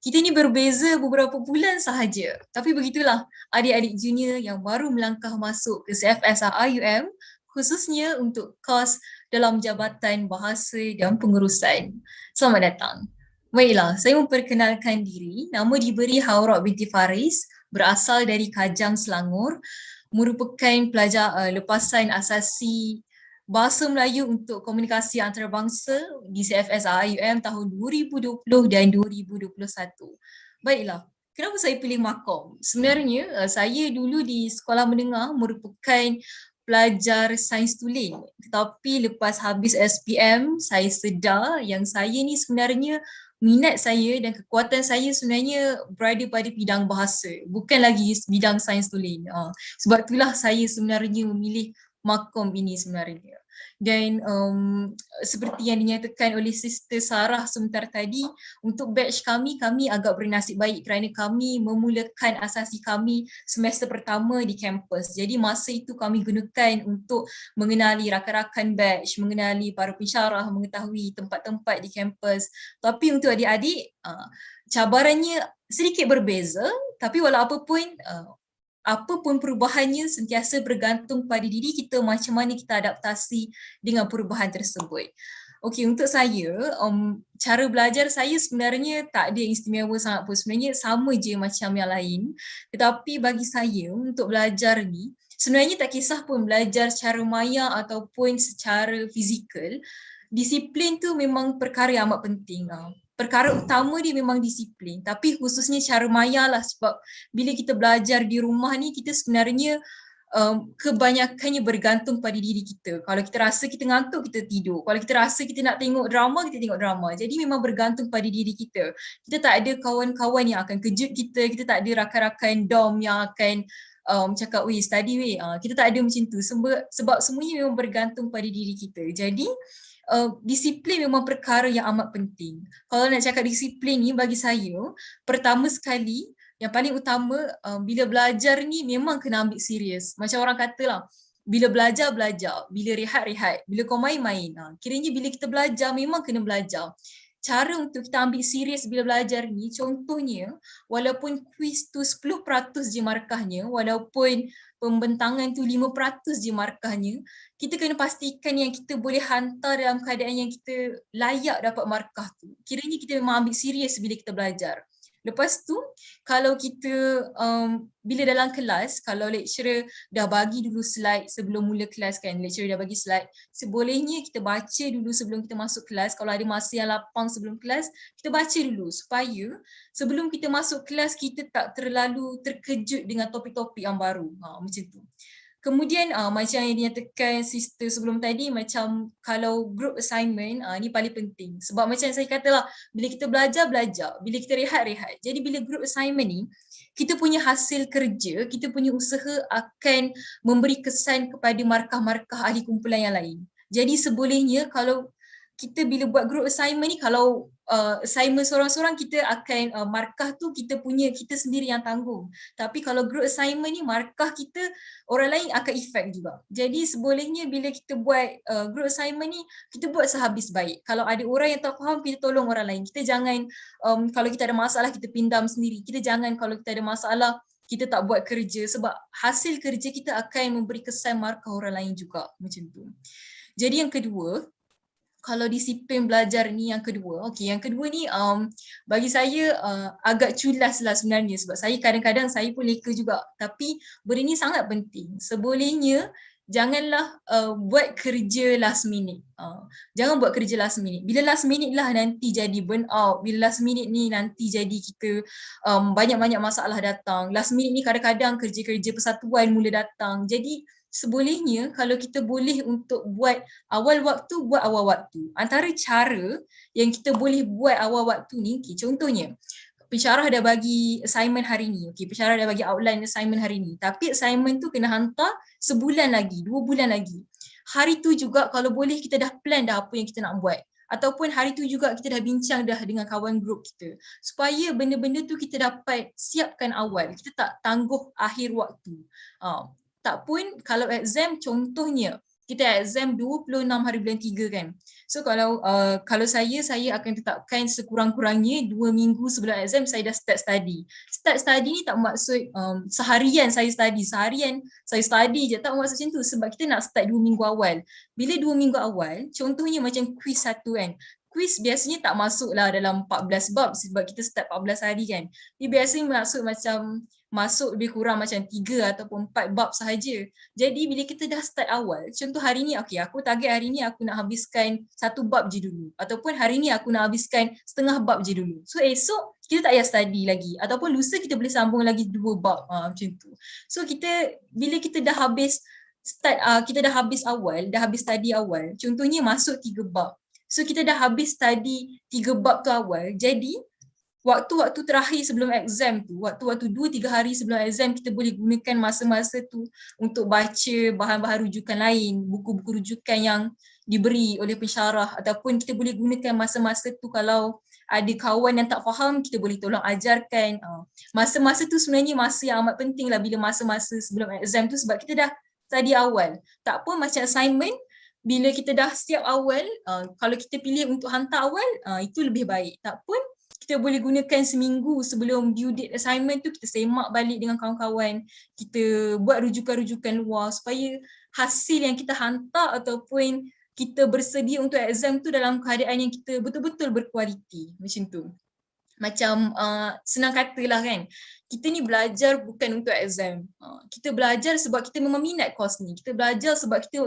kita ni berbeza beberapa bulan sahaja. Tapi begitulah adik-adik junior yang baru melangkah masuk ke CFS IUM, khususnya untuk kos dalam Jabatan Bahasa dan Pengurusan. Selamat datang. Baiklah, saya memperkenalkan diri. Nama diberi Haura binti Faris, berasal dari Kajang, Selangor, merupakan pelajar lepasan asasi Bahasa Melayu untuk Komunikasi Antarabangsa di CFS IUM tahun 2020 dan 2021. Baiklah, kenapa saya pilih Makom? Sebenarnya saya dulu di sekolah menengah merupakan pelajar sains tulen, tetapi lepas habis SPM saya sedar yang saya ni sebenarnya minat saya dan kekuatan saya sebenarnya berada pada bidang bahasa, bukan lagi bidang sains tulen. Sebab itulah saya sebenarnya memilih Makom ini sebenarnya. Dan seperti yang dinyatakan oleh Sister Sarah sebentar tadi, untuk batch kami agak bernasib baik kerana kami memulakan asasi kami semester pertama di kampus. Jadi masa itu kami gunakan untuk mengenali rakan-rakan batch, mengenali para pensyarah, mengetahui tempat-tempat di kampus. Tapi untuk adik-adik, cabarannya sedikit berbeza, tapi walau apapun perubahannya sentiasa bergantung pada diri kita macam mana kita adaptasi dengan perubahan tersebut. Okey, untuk saya, cara belajar saya sebenarnya tak ada yang istimewa sangat pun, sebenarnya sama je macam yang lain. Tetapi bagi saya untuk belajar ni, sebenarnya tak kisah pun belajar secara maya ataupun secara fizikal, disiplin tu memang perkara yang amat penting. Perkara utama dia memang disiplin, tapi khususnya cara maya lah, sebab bila kita belajar di rumah ni kita sebenarnya kebanyakannya bergantung pada diri kita. Kalau kita rasa kita ngantuk, kita tidur. Kalau kita rasa kita nak tengok drama, kita tengok drama. Jadi memang bergantung pada diri kita. Kita tak ada kawan-kawan yang akan kejut kita tak ada rakan-rakan dom yang akan cakap, weh study weh. Kita tak ada macam tu, sebab semuanya memang bergantung pada diri kita. Jadi disiplin memang perkara yang amat penting. Kalau nak cakap disiplin ni bagi saya, pertama sekali, yang paling utama bila belajar ni memang kena ambil serius. Macam orang kata lah, bila belajar, bila rehat, bila kau main. Kiranya bila kita belajar memang kena belajar. Cara untuk kita ambil serius bila belajar ni, contohnya walaupun kuis tu 10% je markahnya, walaupun pembentangan tu 5% je markahnya, kita kena pastikan yang kita boleh hantar dalam keadaan yang kita layak dapat markah tu. Kiranya kita memang ambil serius bila kita belajar. Lepas tu, kalau kita bila dalam kelas, kalau lecturer dah bagi dulu slide sebelum mula kelas kan, lecturer dah bagi slide, sebolehnya kita baca dulu sebelum kita masuk kelas. Kalau ada masa yang lapang sebelum kelas, kita baca dulu supaya sebelum kita masuk kelas, kita tak terlalu terkejut dengan topik-topik yang baru. Macam tu. Kemudian macam yang dinyatakan sister sebelum tadi, macam kalau group assignment, ni paling penting. Sebab macam saya katalah, bila kita belajar, bila kita rehat. Jadi bila group assignment ni, kita punya hasil kerja, kita punya usaha akan memberi kesan kepada markah-markah ahli kumpulan yang lain. Jadi sebolehnya kalau kita bila buat group assignment ni, kalau assignment seorang-seorang, kita akan markah tu kita sendiri yang tanggung. Tapi kalau group assignment ni, markah kita orang lain akan efek juga. Jadi sebolehnya bila kita buat group assignment ni, kita buat sehabis baik. Kalau ada orang yang tak faham, kita tolong orang lain. Kita jangan kalau kita ada masalah kita pindam sendiri. Kita jangan kalau kita ada masalah kita tak buat kerja, sebab hasil kerja kita akan memberi kesan markah orang lain juga. Macam tu. Jadi yang kedua, kalau disiplin belajar ni yang kedua. Okey, yang kedua ni bagi saya agak culas lah sebenarnya, sebab saya kadang-kadang saya pun leka juga. Tapi benda ni sangat penting. Sebolehnya janganlah buat kerja last minute. Jangan buat kerja last minute. Bila last minute lah nanti jadi burn out. Bila last minute ni nanti jadi kita banyak-banyak masalah datang. Last minute ni kadang-kadang kerja-kerja persatuan mula datang. Jadi sebolehnya kalau kita boleh untuk buat awal waktu. Antara cara yang kita boleh buat awal waktu ni, contohnya pensyarah dah bagi assignment hari ni. Pensyarah dah bagi outline assignment hari ni. Tapi assignment tu kena hantar sebulan lagi, 2 bulan lagi. Hari tu juga kalau boleh kita dah plan dah apa yang kita nak buat. Ataupun hari tu juga kita dah bincang dah dengan kawan grup kita. Supaya benda-benda tu kita dapat siapkan awal. Kita tak tangguh akhir waktu. Tak pun kalau exam, contohnya kita exam 26 hari bulan 3 kan. So kalau saya akan tetapkan sekurang-kurangnya 2 minggu sebelum exam saya dah start study. Start study ni tak maksud seharian saya study je, tak maksud macam tu, sebab kita nak start 2 minggu awal. Bila 2 minggu awal, contohnya macam quiz satu kan. Quiz biasanya tak masuklah dalam 14 bab sebab kita start 14 hari kan. Dia biasanya masuk lebih kurang macam 3 ataupun 4 bab sahaja. Jadi bila kita dah start awal, contoh hari ni, aku target hari ni aku nak habiskan 1 bab je dulu. Ataupun hari ni aku nak habiskan setengah bab je dulu. So esok kita tak payah study lagi. Ataupun lusa kita boleh sambung lagi 2 bab macam tu. So bila kita dah habis kita dah habis study awal, contohnya masuk 3 bab. So kita dah habis study 3 bab tu awal, jadi waktu-waktu terakhir sebelum exam tu, waktu-waktu 2-3 hari sebelum exam, kita boleh gunakan masa-masa tu untuk baca bahan-bahan rujukan lain, buku-buku rujukan yang diberi oleh pensyarah, ataupun kita boleh gunakan masa-masa tu kalau ada kawan yang tak faham, kita boleh tolong ajarkan. Masa-masa tu sebenarnya masa yang amat penting lah bila masa-masa sebelum exam tu, sebab kita dah study awal. Tak pun macam assignment, bila kita dah siap awal, kalau kita pilih untuk hantar awal, itu lebih baik. Tak pun kita boleh gunakan seminggu sebelum due date assignment tu, kita semak balik dengan kawan-kawan, kita buat rujukan-rujukan luar supaya hasil yang kita hantar ataupun kita bersedia untuk exam tu dalam keadaan yang kita betul-betul berkualiti. Macam tu. Macam senang katalah kan, kita ni belajar bukan untuk exam. Kita belajar sebab kita memang minat course ni. Kita belajar sebab kita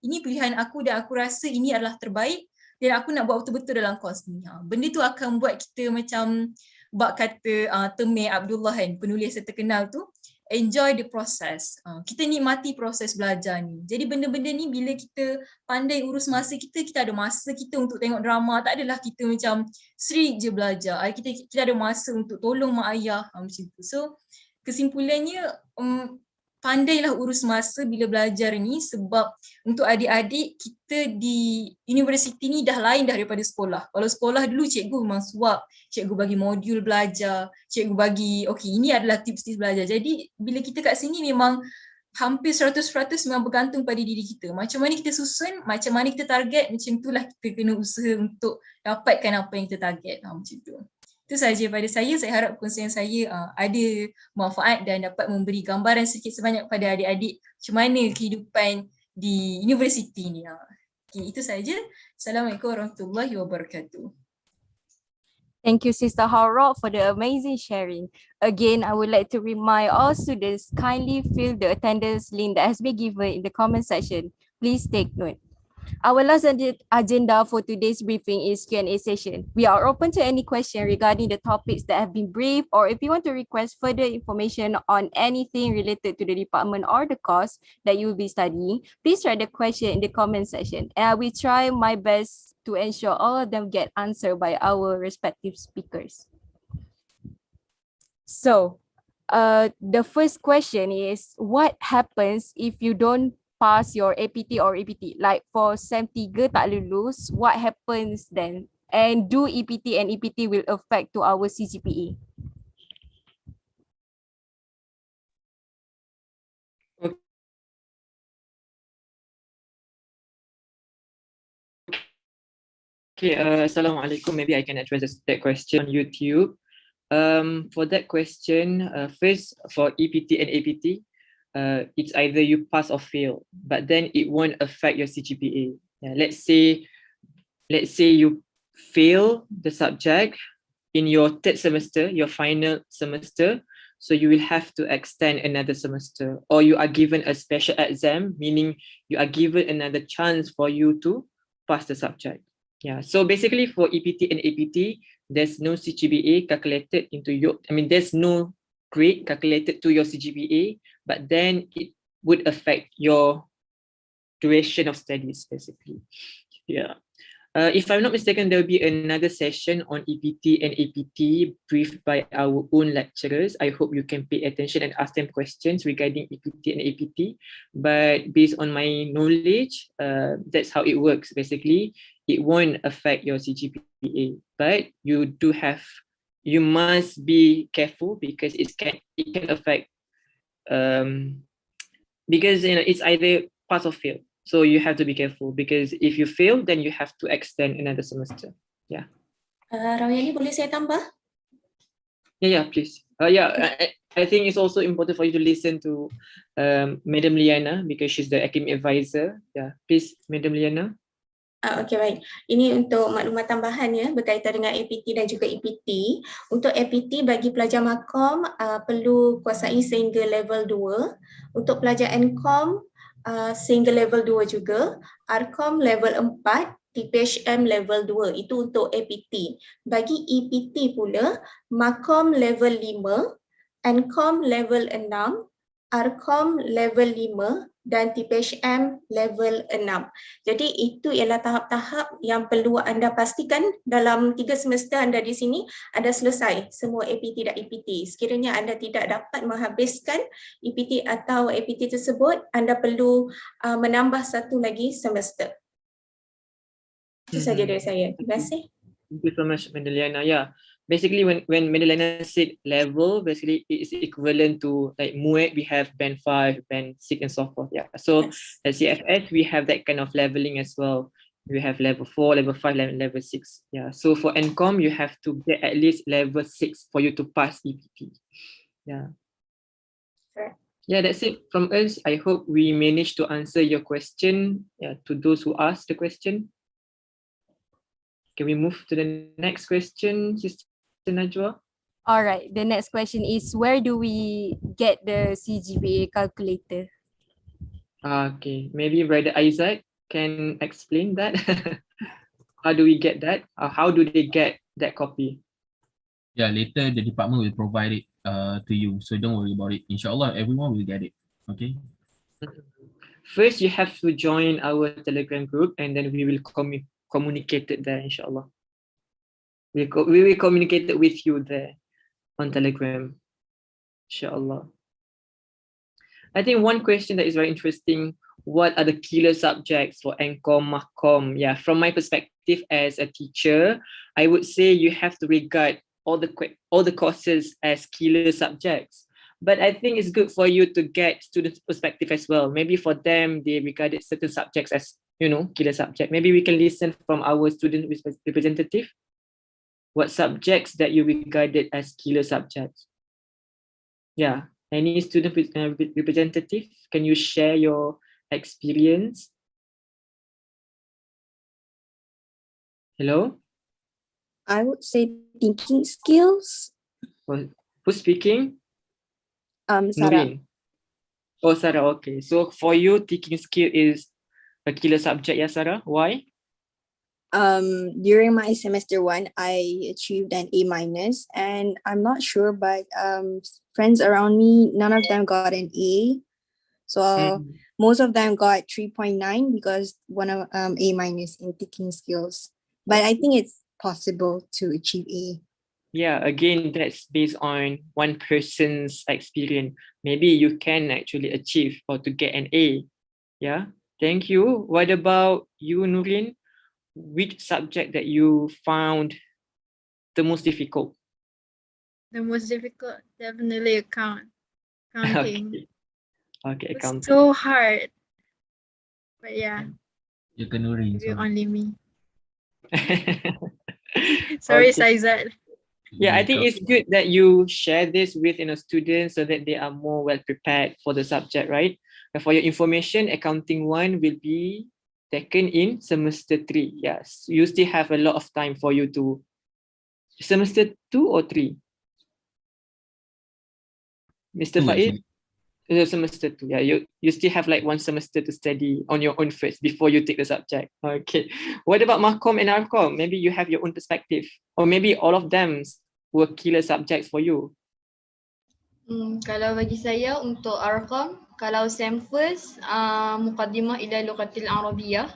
ini pilihan aku dan aku rasa ini adalah terbaik dan aku nak buat betul-betul dalam course ni. Benda tu akan buat kita macam bab kata Temeh Abdullah kan, penulis yang terkenal tu, enjoy the process. Kita nikmati proses belajar ni. Jadi benda-benda ni bila kita pandai urus masa kita, kita ada masa kita untuk tengok drama. Tak adalah kita macam serik je belajar. Kita ada masa untuk tolong mak ayah macam tu. So kesimpulannya, pandailah urus masa bila belajar ni, sebab untuk adik-adik kita di universiti ni dah lain daripada sekolah. Kalau sekolah dulu cikgu memang suap, cikgu bagi modul belajar, cikgu bagi ini adalah tips-tips belajar. Jadi bila kita kat sini memang hampir 100% memang bergantung pada diri kita. Macam mana kita susun, macam mana kita target, macam itulah kita kena usaha untuk dapatkan apa yang kita target. Macam tu. Itu sahaja pada saya. Saya harap perkongsian saya ada manfaat dan dapat memberi gambaran sedikit sebanyak pada adik-adik macam mana kehidupan di universiti ni. Okay, itu sahaja. Assalamualaikum warahmatullahi wabarakatuh. Thank you, Sister Harold, for the amazing sharing. Again, I would like to remind all students, kindly fill the attendance link that has been given in the comment section. Please take note. Our last agenda for today's briefing is Q&A session. We are open to any question regarding the topics that have been briefed, or if you want to request further information on anything related to the department or the course that you will be studying, please write the question in the comment section, and I will try my best to ensure all of them get answered by our respective speakers. So, the first question is, what happens if you don't pass your APT or EPT? Like for SEM 3 tak lulus, what happens then? And do EPT and EPT will affect to our CGPA? Okay, Assalamualaikum. Maybe I can address that question on YouTube. For that question, first for EPT and APT, it's either you pass or fail, but then it won't affect your CGPA. Yeah, let's say you fail the subject in your third semester, your final semester, so you will have to extend another semester, or you are given a special exam, meaning you are given another chance for you to pass the subject. Yeah, so basically for EPT and APT, there's no CGPA calculated into your, there's no grade calculated to your CGPA, but then it would affect your duration of studies basically. Yeah. If I'm not mistaken, there will be another session on EPT and APT briefed by our own lecturers. I hope you can pay attention and ask them questions regarding EPT and APT. But based on my knowledge, that's how it works. Basically, it won't affect your CGPA, but you must be careful because it can affect, because it's either pass or fail. So you have to be careful because if you fail, then you have to extend another semester. Yeah. Rawyani, boleh saya tambah? Yeah, please. I think it's also important for you to listen to Madam Liana because she's the academic advisor. Yeah, please, Madam Liana. Okey, baik. Ini untuk maklumat tambahan ya berkaitan dengan APT dan juga EPT. Untuk APT bagi pelajar Makom perlu kuasai sehingga level 2. Untuk pelajar NCOM sehingga level 2 juga. RCOM level 4, TPHM level 2. Itu untuk APT. Bagi EPT pula, Makom level 5, NCOM level 6, RCOM level 5 dan TPHM level 6. Jadi itu ialah tahap-tahap yang perlu anda pastikan dalam 3 semester anda di sini anda selesai semua APT dan EPT. Sekiranya anda tidak dapat menghabiskan EPT atau APT tersebut, anda perlu menambah satu lagi semester. Itu saja dari saya. Terima kasih. Thank you so much, Madeliana. Yeah. Basically, when Madeliana said level, basically it is equivalent to like MUET, we have band 5, band 6, and so forth. Yeah. So at CFS, we have that kind of leveling as well. We have level 4, level 5, level 6. Yeah. So for NCOM, you have to get at least level 6 for you to pass EPT. Yeah. Yeah, that's it from us. I hope we managed to answer your question. Yeah, to those who asked the question. Can we move to the next question, Sister Najwa? All right, the next question is, where do we get the CGPA calculator? Okay, maybe Brother Isaac can explain that. How do we get that? How do they get that copy? Yeah, later the department will provide it to you, so don't worry about it. Inshallah, everyone will get it. Okay. First, you have to join our Telegram group, and then we will communicate it there. Inshallah, we will communicate it with you there on Telegram. Inshallah. I think one question that is very interesting: what are the killer subjects for NCOM, MACOM? Yeah, from my perspective as a teacher, I would say you have to regard all the courses as killer subjects. But I think it's good for you to get students' perspective as well. Maybe for them, they regarded certain subjects as, killer subject. Maybe we can listen from our student representative. What subjects that you regarded as killer subjects? Yeah, any student representative, can you share your experience? Hello? I would say thinking skills. Who's speaking? Sarah. Nurin. Oh, Sarah, okay. So for you, thinking skill is a killer subject, yeah, Sarah? Why? During my semester 1, I achieved an A minus, and I'm not sure, but friends around me, none of them got an A. So most of them got 3.9 because one of A minus in thinking skills. But I think it's possible to achieve A. Yeah, again, that's based on one person's experience. Maybe you can actually achieve or to get an A. Yeah, thank you. What about you, Nurin? Which subject that you found the most difficult? The most difficult, definitely accounting. Okay, It's accounting. so hard. But yeah, You can Nurin, maybe sorry. only me. Sorry, Okay. Saizat. Yeah, I think it's good that you share this with students so that they are more well prepared for the subject, right? And for your information, accounting 1 will be taken in semester 3. Yes, you still have a lot of time for you to semester 2 or 3. Mr. Faiz? Semester 2. Yeah, you still have like one semester to study on your own first before you take the subject. Okay. What about Marcom and Arcom? Maybe you have your own perspective, or maybe all of them were killer subjects for you. Kalau bagi saya untuk Arqam, kalau SEM first, Muqaddimah ila Lughatil Arabiyyah.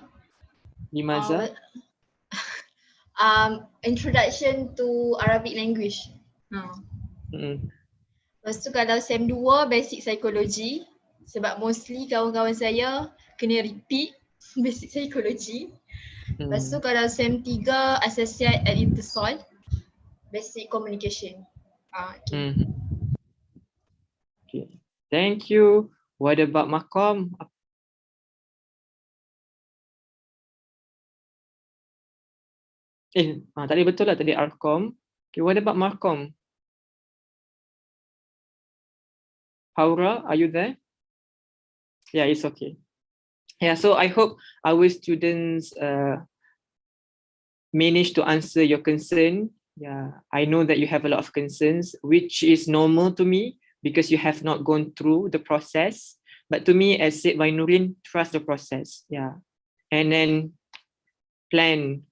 Limaza? Introduction to Arabic language. Lepas tu kalau SEM 2, Basic Psychology. Sebab mostly kawan-kawan saya kena repeat Basic Psychology. Lepas tu kalau SEM 3, Asasiat Al-Ittisal, Basic Communication. Okay. Thank you. What about Marcom? Tadi betul lah tadi Arcom. Okay, what about Marcom? Haura, are you there? Yeah, it's okay. Yeah, so I hope our students manage to answer your concern. Yeah, I know that you have a lot of concerns, which is normal to me because you have not gone through the process. But to me, as said by Nurin, trust the process. Yeah, and then plan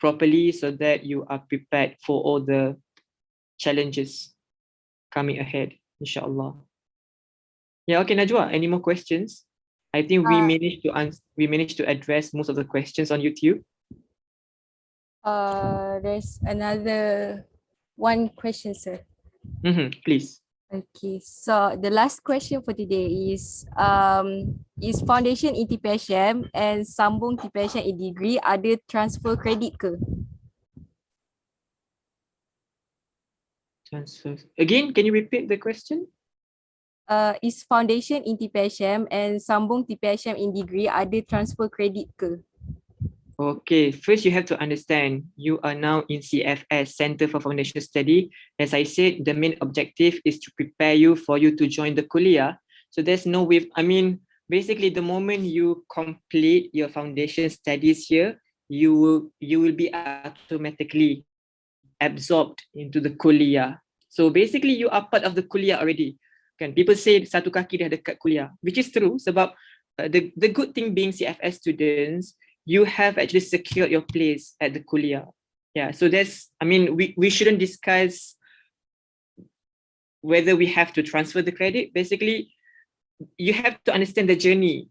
properly so that you are prepared for all the challenges coming ahead, inshallah. Yeah, okay, Najwa, any more questions? I think we managed to address most of the questions on YouTube. There's another one question, sir. Please. Okay, so the last question for today is foundation in TPHM and sambung TPHM in degree ada transfer credit ke? Transfer. Again, can you repeat the question? Is foundation in TPHM and sambung TPHM in degree ada transfer credit ke? Okay, first you have to understand you are now in CFS, Center for Foundation Study. As I said, the main objective is to prepare you for you to join the kuliah. So there's no way, basically the moment you complete your foundation studies here, you will be automatically absorbed into the kuliah. So basically you are part of the kuliah already. Kan, people say satu kaki dah dekat kuliah, which is true sebab the good thing being CFS students, you have actually secured your place at the kuliah. Yeah, so that's, we shouldn't discuss whether we have to transfer the credit. Basically, you have to understand the journey.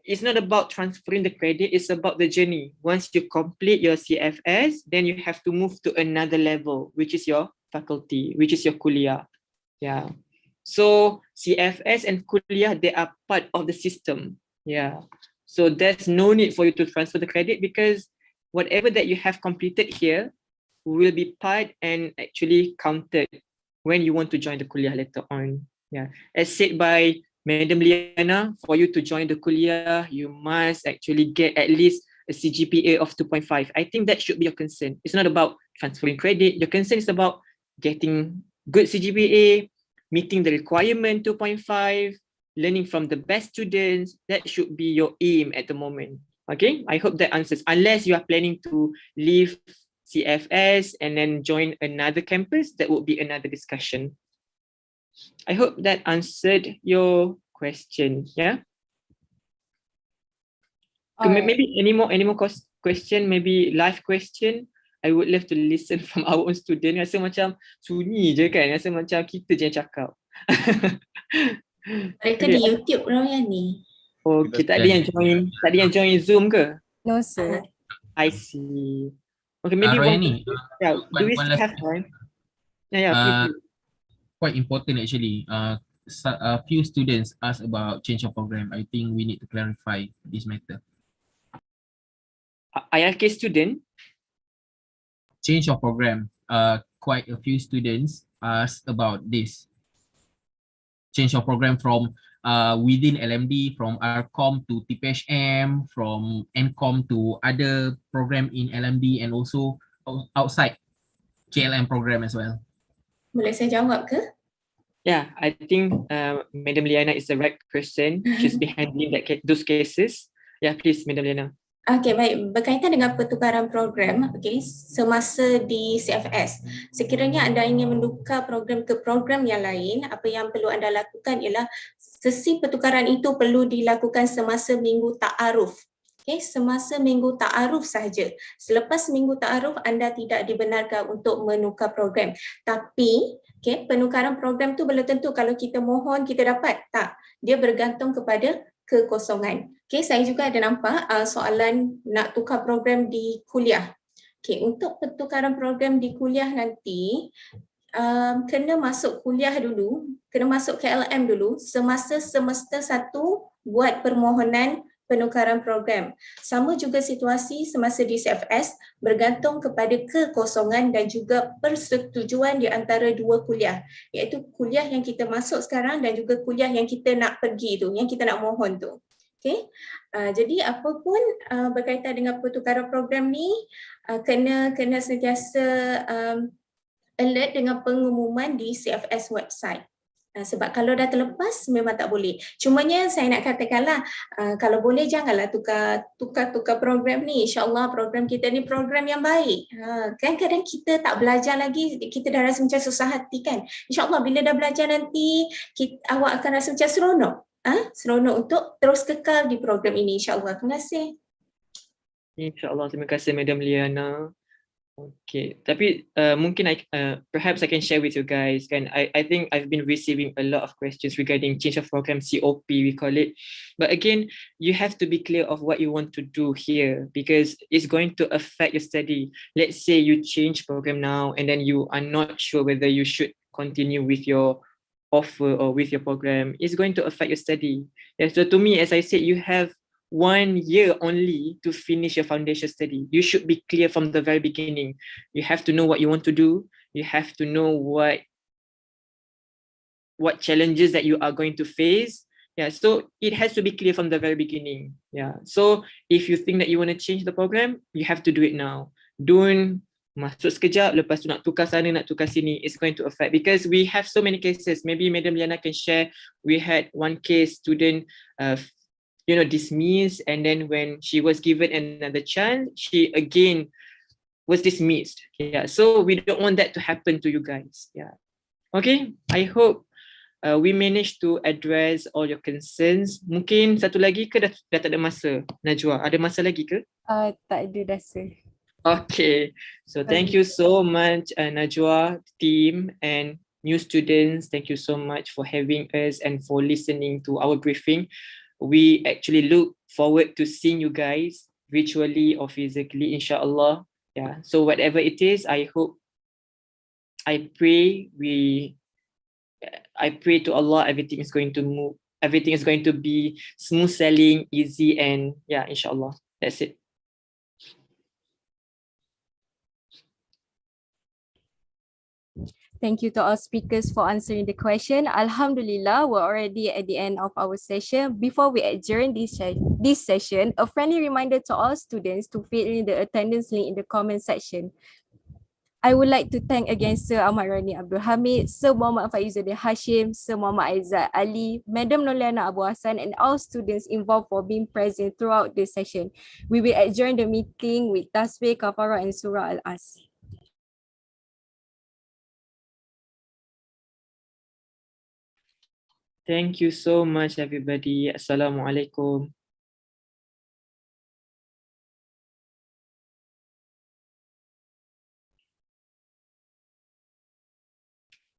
It's not about transferring the credit, it's about the journey. Once you complete your CFS, then you have to move to another level, which is your faculty, which is your kuliah. Yeah. So CFS and kuliah, they are part of the system. Yeah. So there's no need for you to transfer the credit because whatever that you have completed here will be part and actually counted when you want to join the kuliah later on. Yeah, as said by Madam Liana, for you to join the kuliah, you must actually get at least a CGPA of 2.5. I think that should be your concern. It's not about transferring credit. Your concern is about getting good CGPA, meeting the requirement 2.5, learning from the best students. That should be your aim at the moment. Okay, I hope that answers. Unless you are planning to leave CFS and then join another campus, that would be another discussion. I hope that answered your question. Yeah. Alright. Maybe any more question, maybe live question. I would love to listen from our own student. Rasa macam sunyi je kan. Rasa macam kita je yang cakap. Mereka di YouTube orang ni. Oh, kita ada yang join. Tadi yang join Zoom ke? No, sir. I see. Okay, maybe Royani, yeah, do we one still last have time? Yeah, please. Quite important actually. A few students asked about change of program. I think we need to clarify this matter. IRK student? Change of program. Quite a few students asked about this. Change of program from within LMD, from RCOM to TPHM, from NCOM to other program in LMD, and also outside KLM program as well. Boleh saya jawab ke? Yeah, I think Madam Liana is the right person. She's been handling those cases. Yeah, please, Madam Liana. Okey, baik. Berkaitan dengan pertukaran program, okey, semasa di CFS, sekiranya anda ingin menukar program ke program yang lain, apa yang perlu anda lakukan ialah sesi pertukaran itu perlu dilakukan semasa minggu ta'aruf. Okey, semasa minggu ta'aruf sahaja. Selepas minggu ta'aruf, anda tidak dibenarkan untuk menukar program. Tapi, okey, penukaran program tu belum tentu kalau kita mohon kita dapat. Tak, dia bergantung kepada kekosongan. Okay, saya juga ada nampak soalan nak tukar program di kuliah. Okay, untuk pertukaran program di kuliah nanti, kena masuk kuliah dulu, kena masuk KLM dulu semasa semester 1 buat permohonan penukaran program. Sama juga situasi semasa di CFS bergantung kepada kekosongan dan juga persetujuan di antara dua kuliah, iaitu kuliah yang kita masuk sekarang dan juga kuliah yang kita nak pergi tu, yang kita nak mohon tu. Okay. Jadi apapun berkaitan dengan pertukaran program ni kena sentiasa alert dengan pengumuman di CFS website. Sebab kalau dah terlepas memang tak boleh. Cumanya saya nak katakanlah kalau boleh janganlah tukar program ni. InsyaAllah program kita ni program yang baik. Kan kadang kita tak belajar lagi, kita dah rasa macam susah hati kan. InsyaAllah bila dah belajar nanti awak akan rasa macam seronok. Seronok untuk terus kekal di program ini, insyaAllah. Terima kasih. InsyaAllah, terima kasih Madam Liana. Okay, tapi mungkin perhaps I can share with you guys. Kan, I think I've been receiving a lot of questions regarding change of program, COP we call it. But again, you have to be clear of what you want to do here because it's going to affect your study. Let's say you change program now and then you are not sure whether you should continue with your offer or with your program. It's going to affect your study. Yeah, so to me, as I said, you have 1 year only to finish your foundation study. You should be clear from the very beginning. You have to know what you want to do. You have to know what challenges that you are going to face. Yeah, so it has to be clear from the very beginning. Yeah, so if you think that you want to change the program, you have to do it now. Don't masuk sekejap, lepas tu nak tukar sana, nak tukar sini. It's going to affect because we have so many cases. Maybe Madam Liana can share. We had one case student dismissed, and then when she was given another chance, she again was dismissed. Yeah, so we don't want that to happen to you guys. Yeah, okay, I hope we managed to address all your concerns. Mungkin satu lagi ke dah tak ada masa? Najwa, ada masa lagi ke? Tak ada dah, sir. Okay, so thank you so much Najwa, team and new students. Thank you so much for having us and for listening to our briefing. We actually look forward to seeing you guys virtually or physically, inshallah. Yeah, so whatever it is, I pray to Allah everything is going to move, everything is going to be smooth sailing, easy, and yeah, inshallah. That's it. Thank you to all speakers for answering the question. Alhamdulillah, we're already at the end of our session. Before we adjourn this session, a friendly reminder to all students to fill in the attendance link in the comment section. I would like to thank again Sir Ahmad Rani Abdul Hamid, Sir Muhammad Faizuddin Hashim, Sir Muhammad Aizat Ali, Madam Noliana Abu Hassan, and all students involved for being present throughout the session. We will adjourn the meeting with Tasbih, Kafarah, and Surah Al-As. Thank you so much, everybody. Assalamualaikum.